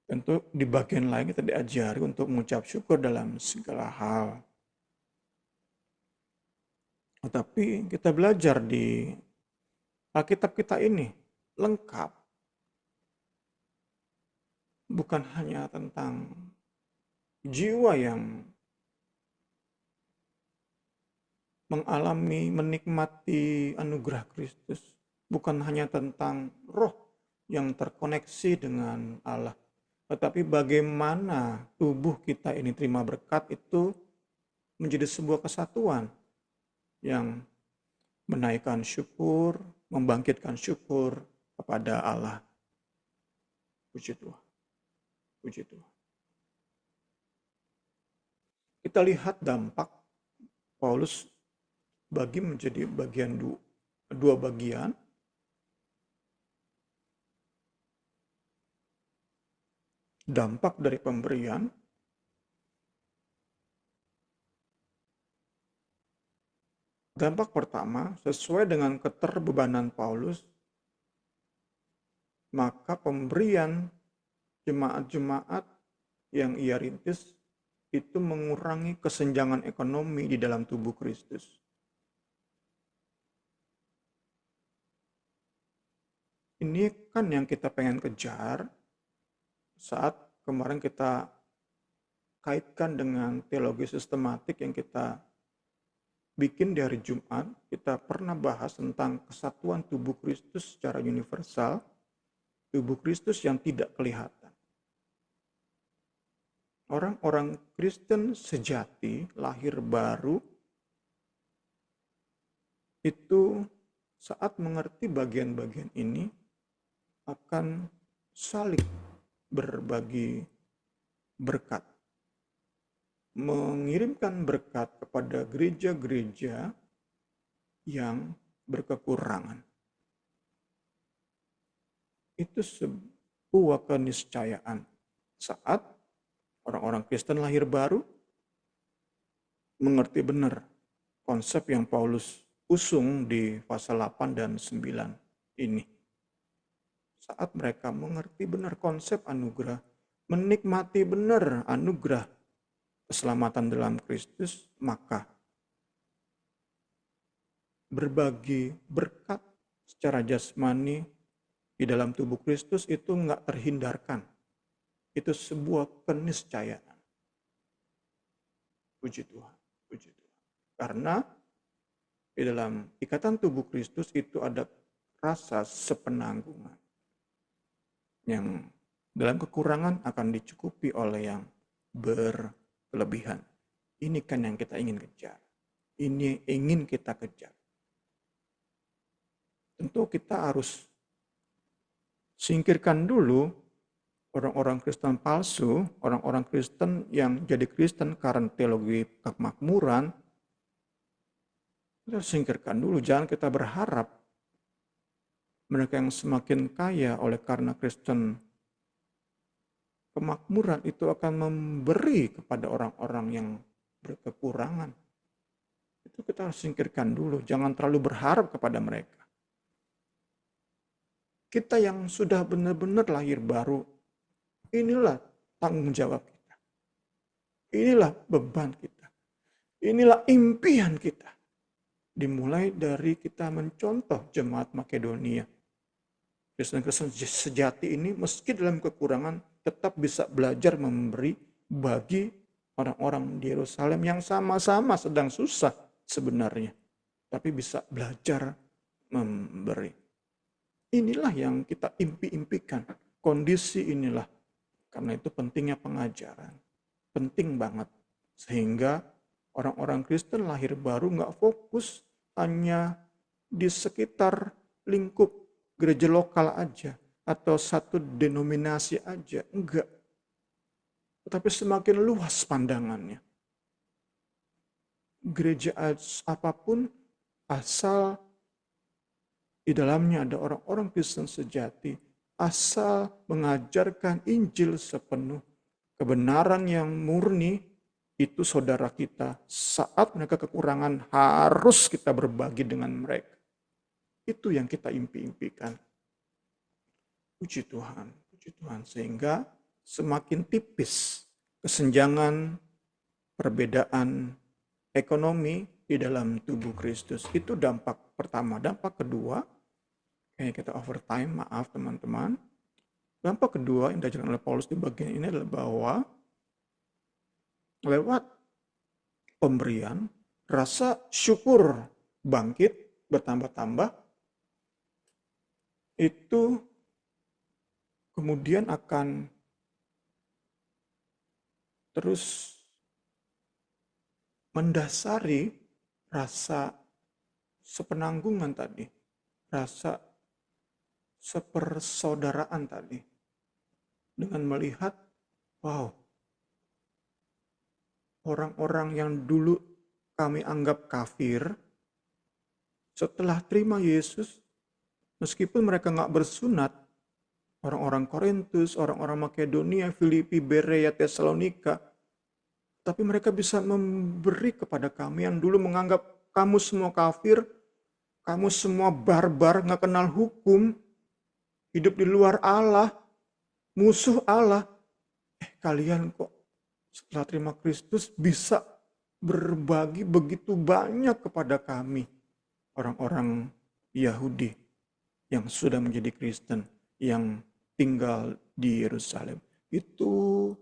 Tentu di bagian lain kita diajari untuk mengucap syukur dalam segala hal. Tetapi kita belajar di Alkitab kita ini lengkap. Bukan hanya tentang jiwa yang mengalami, menikmati anugerah Kristus. Bukan hanya tentang roh yang terkoneksi dengan Allah. Tetapi bagaimana tubuh kita ini terima berkat itu menjadi sebuah kesatuan yang menaikkan syukur, membangkitkan syukur kepada Allah. Puji Tuhan. Puji Tuhan. Kita lihat dampak Paulus bagi menjadi bagian dua bagian. Dampak dari pemberian, dampak pertama sesuai dengan keterbebanan Paulus, maka pemberian jemaat-jemaat yang ia rintis itu mengurangi kesenjangan ekonomi di dalam tubuh Kristus. Ini kan yang kita pengen kejar saat kemarin kita kaitkan dengan teologi sistematik yang kita bikin di hari Jumat. Kita pernah bahas tentang kesatuan tubuh Kristus secara universal, tubuh Kristus yang tidak kelihatan. Orang-orang Kristen sejati, lahir baru, itu saat mengerti bagian-bagian ini akan saling berbagi berkat. Mengirimkan berkat kepada gereja-gereja yang berkekurangan. Itu sebuah keniscayaan saat orang-orang Kristen lahir baru mengerti benar konsep yang Paulus usung di pasal 8 dan 9 ini. Saat mereka mengerti benar konsep anugerah, menikmati benar anugerah keselamatan dalam Kristus, maka berbagi berkat secara jasmani di dalam tubuh Kristus itu nggak terhindarkan. Itu sebuah keniscayaan. Puji Tuhan, puji Tuhan. Karena di dalam ikatan tubuh Kristus itu ada rasa sepenanggungan. Yang dalam kekurangan akan dicukupi oleh yang berlebihan. Ini kan yang kita ingin kejar. Ini ingin kita kejar. Tentu kita harus singkirkan dulu orang-orang Kristen palsu, orang-orang Kristen yang jadi Kristen karena teologi kemakmuran. Kita singkirkan dulu, jangan kita berharap mereka yang semakin kaya oleh karena Kristen kemakmuran itu akan memberi kepada orang-orang yang berkekurangan. Itu kita harus singkirkan dulu, jangan terlalu berharap kepada mereka. Kita yang sudah benar-benar lahir baru, inilah tanggung jawab kita. Inilah beban kita. Inilah impian kita. Dimulai dari kita mencontoh jemaat Makedonia. Kristen-Kristen sejati ini meski dalam kekurangan tetap bisa belajar memberi bagi orang-orang di Yerusalem yang sama-sama sedang susah sebenarnya. Tapi bisa belajar memberi. Inilah yang kita impi-impikan. Kondisi inilah. Karena itu pentingnya pengajaran. Penting banget. Sehingga orang-orang Kristen lahir baru nggak fokus hanya di sekitar lingkup gereja lokal aja. Atau satu denominasi aja. Enggak. Tetapi semakin luas pandangannya. Gereja apapun asal di dalamnya ada orang-orang Kristen sejati, asal mengajarkan Injil sepenuh, kebenaran yang murni, itu saudara kita. Saat mereka kekurangan, harus kita berbagi dengan mereka. Itu yang kita impi-impikan. Puji Tuhan, puji Tuhan. Sehingga semakin tipis kesenjangan, perbedaan ekonomi di dalam tubuh Kristus. Itu dampak pertama. Dampak kedua, kayaknya kita overtime, maaf teman-teman. Dampak kedua yang diajarkan oleh Paulus di bagian ini adalah bahwa lewat pemberian, rasa syukur bangkit, bertambah-tambah, itu kemudian akan terus mendasari rasa sepenanggungan tadi, rasa sepersaudaraan tadi. Dengan melihat, wow, orang-orang yang dulu kami anggap kafir, setelah terima Yesus, meskipun mereka nggak bersunat, orang-orang Korintus, orang-orang Makedonia, Filipi, Berea, Tesalonika, tapi mereka bisa memberi kepada kami yang dulu menganggap kamu semua kafir, kamu semua barbar, nggak kenal hukum, hidup di luar Allah, musuh Allah. Kalian kok setelah terima Kristus bisa berbagi begitu banyak kepada kami, orang-orang Yahudi yang sudah menjadi Kristen, yang tinggal di Yerusalem. Itu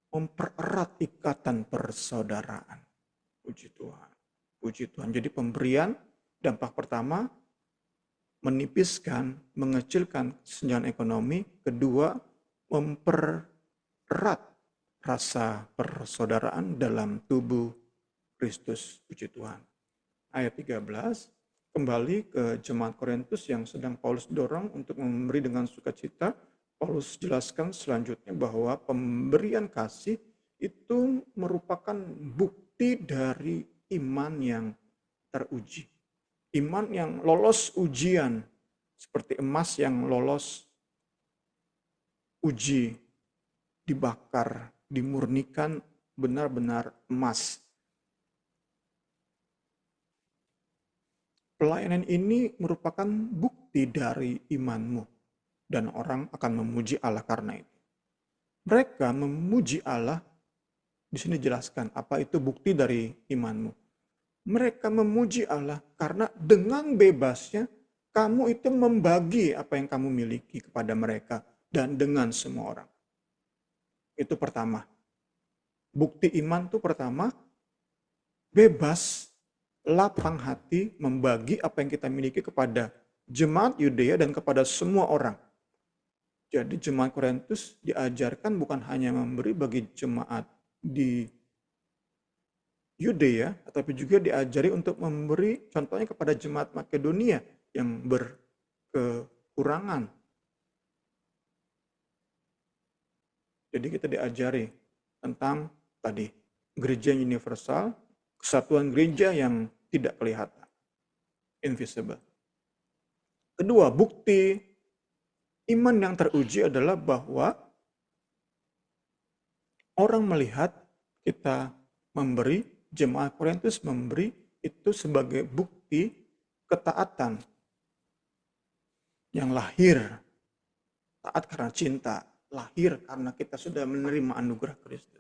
mempererat ikatan persaudaraan. Puji Tuhan. Puji Tuhan. Jadi pemberian dampak pertama menipiskan, mengecilkan kesenjangan ekonomi. Kedua, mempererat rasa persaudaraan dalam tubuh Kristus. Puji Tuhan. Ayat 13, kembali ke jemaat Korintus yang sedang Paulus dorong untuk memberi dengan sukacita. Paulus jelaskan selanjutnya bahwa pemberian kasih itu merupakan bukti dari iman yang teruji. Iman yang lolos ujian, seperti emas yang lolos uji, dibakar, dimurnikan benar-benar emas. Pelayanan ini merupakan bukti dari imanmu, dan orang akan memuji Allah karena itu. Mereka memuji Allah, di sini jelaskan apa itu bukti dari imanmu. Mereka memuji Allah karena dengan bebasnya kamu itu membagi apa yang kamu miliki kepada mereka dan dengan semua orang. Itu pertama. Bukti iman itu pertama, bebas, lapang hati membagi apa yang kita miliki kepada jemaat Yudea dan kepada semua orang. Jadi jemaat Korintus diajarkan bukan hanya memberi bagi jemaat di Yudea, tetapi juga diajari untuk memberi contohnya kepada jemaat Makedonia yang berkekurangan. Jadi kita diajari tentang tadi gereja universal, kesatuan gereja yang tidak kelihatan, invisible. Kedua, bukti iman yang teruji adalah bahwa orang melihat kita memberi, jemaat Korintus memberi itu sebagai bukti ketaatan yang lahir, taat karena cinta, lahir karena kita sudah menerima anugerah Kristus.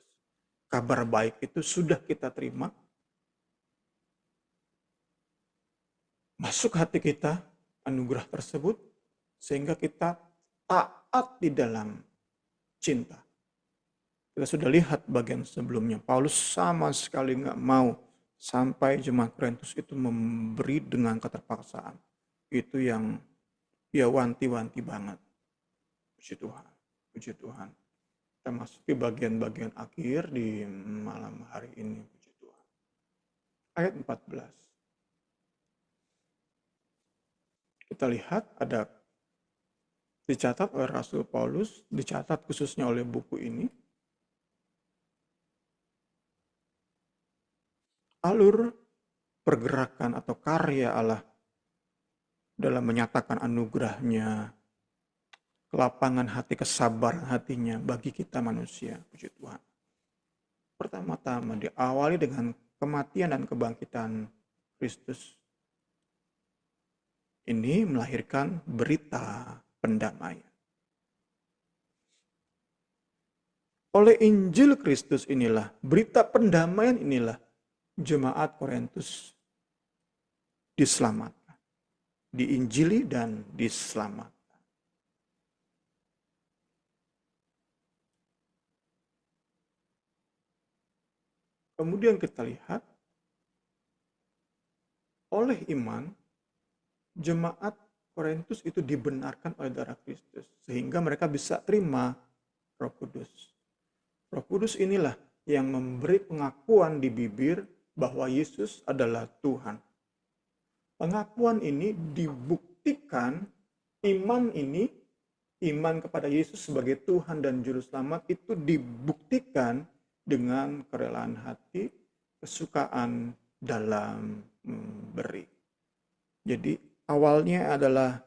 Kabar baik itu sudah kita terima, masuk hati kita anugerah tersebut, sehingga kita taat di dalam cinta. Kita sudah lihat bagian sebelumnya, Paulus sama sekali nggak mau sampai jemaat Korintus itu memberi dengan keterpaksaan. Itu yang dia wanti-wanti banget. Puji Tuhan, puji Tuhan. Kita masuki bagian-bagian akhir di malam hari ini, puji Tuhan. Ayat 14. Kita lihat ada dicatat oleh Rasul Paulus, dicatat khususnya oleh buku ini. Alur pergerakan atau karya Allah dalam menyatakan anugerahnya, kelapangan hati, kesabaran hatinya bagi kita manusia, puji Tuhan. Pertama-tama diawali dengan kematian dan kebangkitan Kristus. Ini melahirkan berita pendamaian. Oleh Injil Kristus inilah, berita pendamaian inilah, jemaat Korintus diselamatkan, diinjili dan diselamatkan. Kemudian kita lihat, oleh iman, jemaat Korintus itu dibenarkan oleh darah Kristus, sehingga mereka bisa terima Roh Kudus. Roh Kudus inilah yang memberi pengakuan di bibir bahwa Yesus adalah Tuhan. Pengakuan ini dibuktikan, iman ini, iman kepada Yesus sebagai Tuhan dan Juru Selamat itu dibuktikan dengan kerelaan hati, kesukaan dalam memberi. Jadi awalnya adalah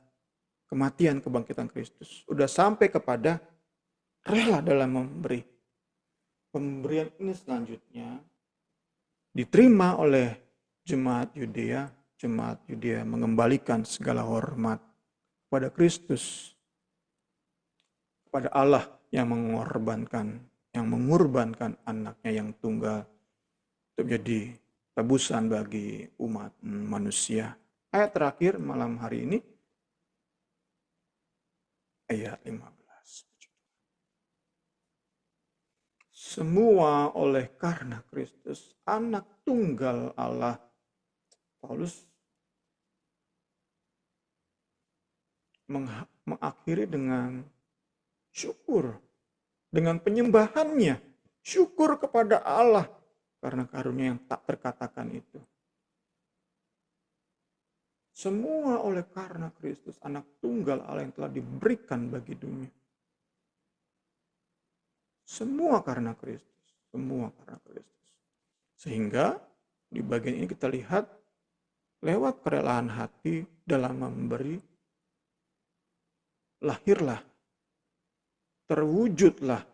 kematian kebangkitan Kristus. Udah sampai kepada rela dalam memberi. Pemberian ini selanjutnya diterima oleh jemaat Yudea. Jemaat Yudea mengembalikan segala hormat kepada Kristus, kepada Allah yang mengorbankan yang mengorbankan anaknya yang tunggal untuk jadi tebusan bagi umat manusia. Ayat terakhir malam hari ini, ayat 15. Semua oleh karena Kristus, anak tunggal Allah. Paulus mengakhiri dengan syukur, dengan penyembahannya, syukur kepada Allah karena karunia yang tak terkatakan itu. Semua oleh karena Kristus, anak tunggal Allah yang telah diberikan bagi dunia. Semua karena Kristus, semua karena Kristus. Sehingga di bagian ini kita lihat lewat kerelaan hati dalam memberi, lahirlah, terwujudlah,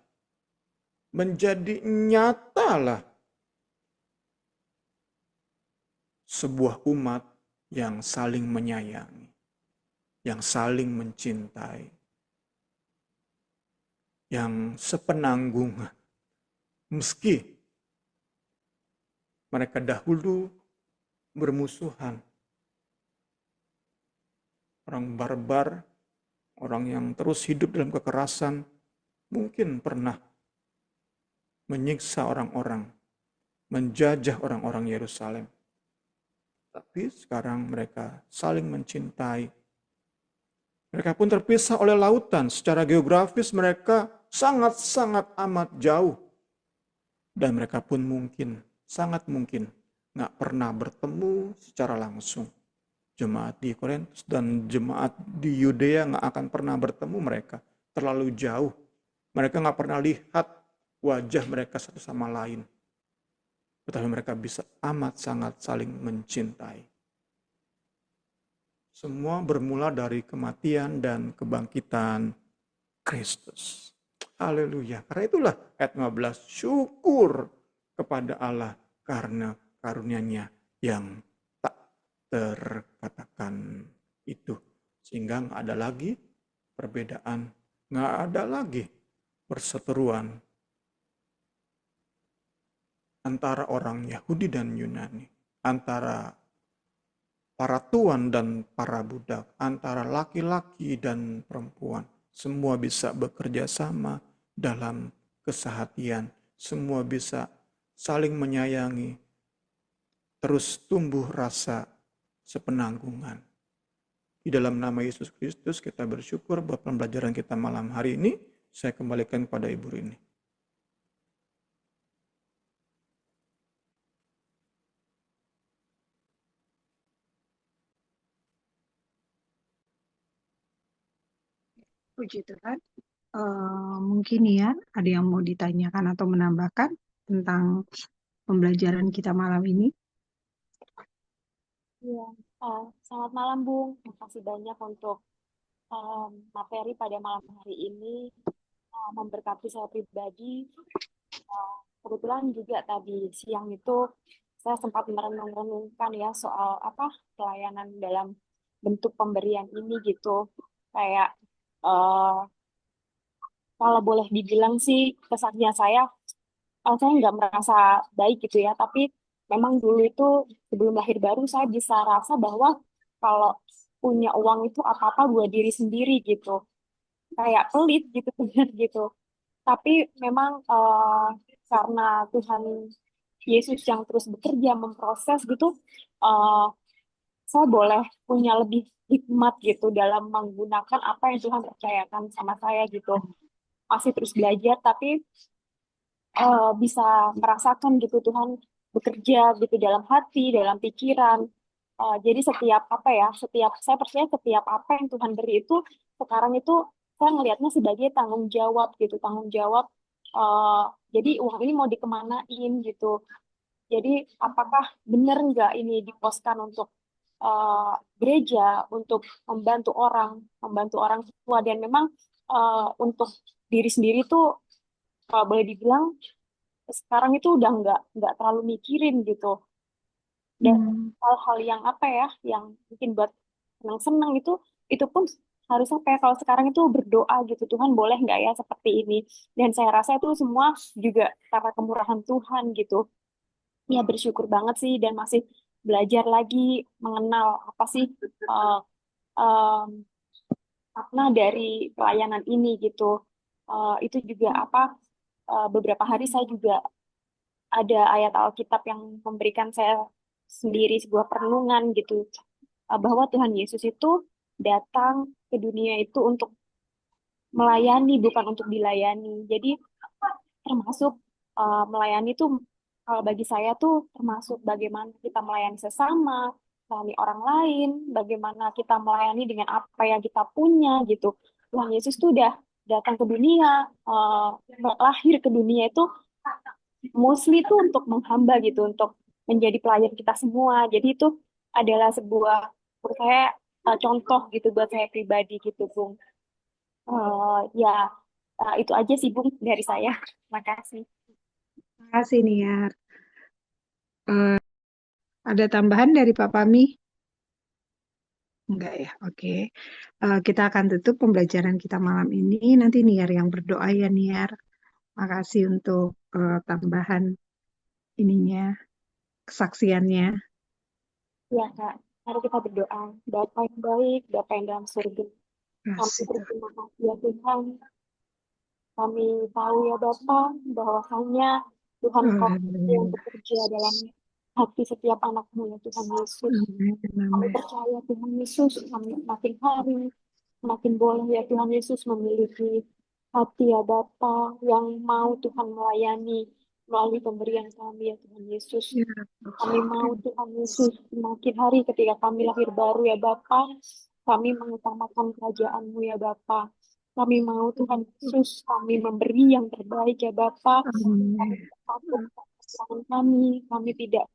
menjadi nyatalah sebuah umat yang saling menyayangi, yang saling mencintai, yang sepenanggungan. Meski mereka dahulu bermusuhan, orang barbar, orang yang terus hidup dalam kekerasan, mungkin pernah menyiksa orang-orang, menjajah orang-orang Yerusalem. Tapi sekarang mereka saling mencintai. Mereka pun terpisah oleh lautan. Secara geografis mereka sangat-sangat amat jauh. Dan mereka pun mungkin, sangat mungkin, nggak pernah bertemu secara langsung. Jemaat di Korintus dan jemaat di Yudea nggak akan pernah bertemu mereka. Terlalu jauh. Mereka nggak pernah lihat wajah mereka satu sama lain. Tetapi mereka bisa amat sangat saling mencintai. Semua bermula dari kematian dan kebangkitan Kristus. Haleluya. Karena itulah ayat 15. Syukur kepada Allah karena karunia-Nya yang tak terkatakan itu. Sehingga nggak ada lagi perbedaan. Nggak ada lagi perseteruan antara orang Yahudi dan Yunani, antara para tuan dan para budak, antara laki-laki dan perempuan. Semua bisa bekerja sama dalam kesehatian, semua bisa saling menyayangi, terus tumbuh rasa sepenanggungan. Di dalam nama Yesus Kristus kita bersyukur buat pembelajaran kita malam hari ini. Saya kembalikan kepada Ibu Rini. Puji Tuhan. Mungkin ya ada yang mau ditanyakan atau menambahkan tentang pembelajaran kita malam ini. Iya, selamat malam Bung. Terima kasih banyak untuk materi pada malam hari ini, memberkati saya pribadi. Kebetulan juga tadi siang itu saya sempat merenung-renungkan ya soal pelayanan dalam bentuk pemberian ini gitu. Kayak kalau boleh dibilang sih kesannya saya nggak merasa baik gitu ya, tapi memang dulu itu sebelum lahir baru saya bisa rasa bahwa kalau punya uang itu apa-apa buat diri sendiri gitu, kayak pelit gitu bener gitu. Tapi memang karena Tuhan Yesus yang terus bekerja memproses gitu, eh, saya boleh punya lebih hikmat gitu dalam menggunakan apa yang Tuhan percayakan sama saya gitu. Masih terus belajar, tapi bisa merasakan gitu Tuhan bekerja gitu dalam hati, dalam pikiran. Jadi setiap saya percaya setiap apa yang Tuhan beri itu sekarang itu saya ngelihatnya sebagai tanggung jawab gitu, tanggung jawab. eh, jadi uang ini mau dikemanain gitu. Jadi apakah benar nggak ini diposkan untuk gereja, untuk membantu orang tua, dan memang untuk diri sendiri tuh kalau boleh dibilang sekarang itu udah nggak terlalu mikirin gitu. Dan hal-hal yang yang mungkin buat senang-senang itu pun harusnya kayak kalau sekarang itu berdoa gitu, Tuhan boleh nggak ya seperti ini? Dan saya rasa itu semua juga karena kemurahan Tuhan gitu. Ya bersyukur banget sih dan masih belajar lagi mengenal apa sih uh, um, makna dari pelayanan ini gitu. Itu juga apa beberapa hari saya juga ada ayat Alkitab yang memberikan saya sendiri sebuah perenungan gitu bahwa Tuhan Yesus itu datang ke dunia itu untuk melayani bukan untuk dilayani. Jadi termasuk melayani itu kalau bagi saya tuh termasuk bagaimana kita melayani sesama, melayani orang lain, bagaimana kita melayani dengan apa yang kita punya gitu. Tuhan Yesus tuh udah datang ke dunia, lahir ke dunia itu mostly itu untuk menghamba gitu, untuk menjadi pelayan kita semua. Jadi itu adalah sebuah menurut saya contoh gitu buat saya pribadi gitu, Bung. Ya, itu aja sih, Bung, dari saya. Makasih. Terima kasih Niar. Ada tambahan dari Pak Pami? Enggak ya, oke. Kita akan tutup pembelajaran kita malam ini. Nanti Niar yang berdoa ya Niar. Makasih untuk tambahan ininya, kesaksiannya. Ya, Kak. Mari kita berdoa. Bapa yang baik, Bapa yang dalam surga. Kami Kasih Tuhan. berterima kasih ya Tuhan. Kami tahu ya Bapa bahwasanya Tuhan Kau yang Haleluya. bekerja dalam hati setiap anakmu ya Tuhan Yesus. Amin, Kami amin. percaya Tuhan Yesus, kami makin hari makin boleh ya Tuhan Yesus memiliki hati ya Bapa yang mau Tuhan melayani melalui pemberian kami ya Tuhan Yesus. Ya, Kami mau Tuhan Yesus semakin hari ketika kami lahir baru ya Bapa, kami mengutamakan kerajaan-Mu ya Bapa. Kami mau Tuhan Yesus, kami memberi yang terbaik ya Bapa. Kami amin. tidak takut akan kekurangan kami tidak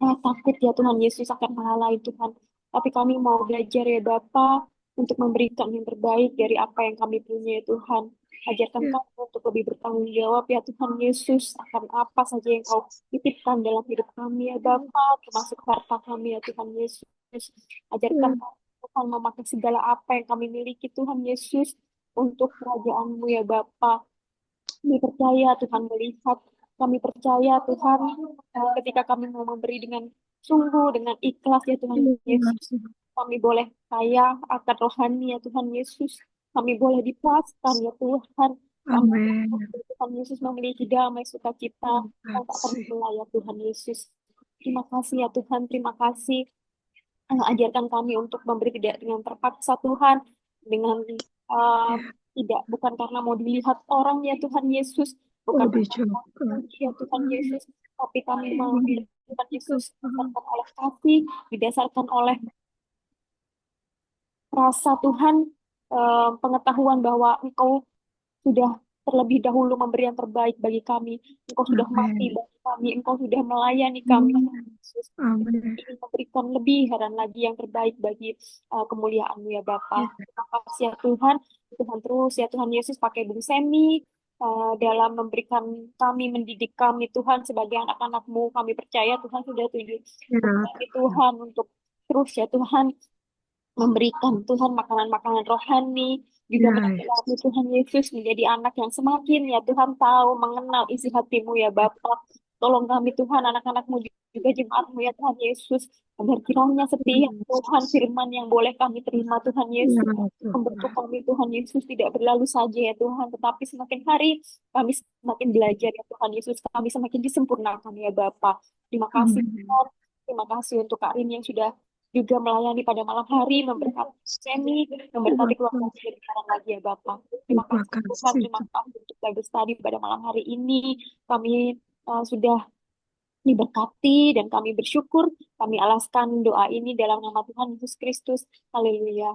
takut ya Tuhan Yesus akan hal lain Tuhan. Tapi kami mau belajar ya Bapa untuk memberikan yang terbaik dari apa yang kami punya ya Tuhan. Ajarkan Ya, kami untuk lebih bertanggung jawab ya Tuhan Yesus akan apa saja yang Kau titipkan dalam hidup kami ya Bapa, termasuk harta kami ya Tuhan Yesus. Ajarkan ya, kami Tuhan memakai segala apa yang kami miliki Tuhan Yesus untuk kerajaan-Mu ya Bapa. Kami percaya Tuhan melihat, kami percaya Tuhan ketika kami mau memberi dengan sungguh, dengan ikhlas ya Tuhan Yesus. Kami boleh kaya akan rohani ya Tuhan Yesus. Kami boleh dipuaskan ya Tuhan. Kami amin. Tuhan Yesus memiliki damai sukacita Terima yang tak kasih. ternilai ya Tuhan Yesus. Terima kasih ya Tuhan, terima kasih. Ajarkan kami untuk memberi tidak dengan terpaksa Tuhan, dengan uh, Ya, tidak bukan karena mau dilihat orang ya Tuhan Yesus, oh bukan karena mau dicoba. dipuji ya Tuhan Yesus, tapi kami mau Tuhan Yesus didasarkan oleh kasih, didasarkan oleh rasa Tuhan, pengetahuan bahwa Engkau sudah terlebih dahulu memberi yang terbaik bagi kami. Engkau sudah mati Amin. bagi kami. Engkau sudah melayani kami. Yesus. Amin. Ingin memberikan lebih dan lagi yang terbaik bagi kemuliaan-Mu ya Ya, Bapa. Terima kasih ya Tuhan. Tuhan terus ya Tuhan Yesus pakai Bung Semi dalam memberikan kami, mendidik kami Tuhan sebagai anak-anak-Mu. Kami percaya Tuhan sudah tunjuk ya, kami Tuhan untuk terus ya Tuhan memberikan Tuhan makanan-makanan rohani, juga ya, ya. menyertai Tuhan Yesus menjadi anak yang semakin ya Tuhan tahu, mengenal isi hatimu ya Bapa. Tolong kami Tuhan, anak-anakmu juga jemaatmu ya Tuhan Yesus, agar kiranya setiap Tuhan firman yang boleh kami terima Tuhan Ya, Yesus, membentuk Tuhan. kami Tuhan Yesus tidak berlalu saja ya Tuhan, tetapi semakin hari kami semakin belajar ya Tuhan Yesus, kami semakin disempurnakan ya Bapa. Terima kasih Amin. Tuhan, terima kasih untuk Kak Rin yang sudah juga melayani pada malam hari, memberkati Semi, memberkati keluarga lebih sekarang lagi ya Bapak. Terima Terima kasih Tuhan, kasih terima Tuhan. kasih untuk Bible study pada malam hari ini. Kami sudah diberkati dan kami bersyukur. Kami alaskan doa ini dalam nama Tuhan Yesus Kristus. Haleluya.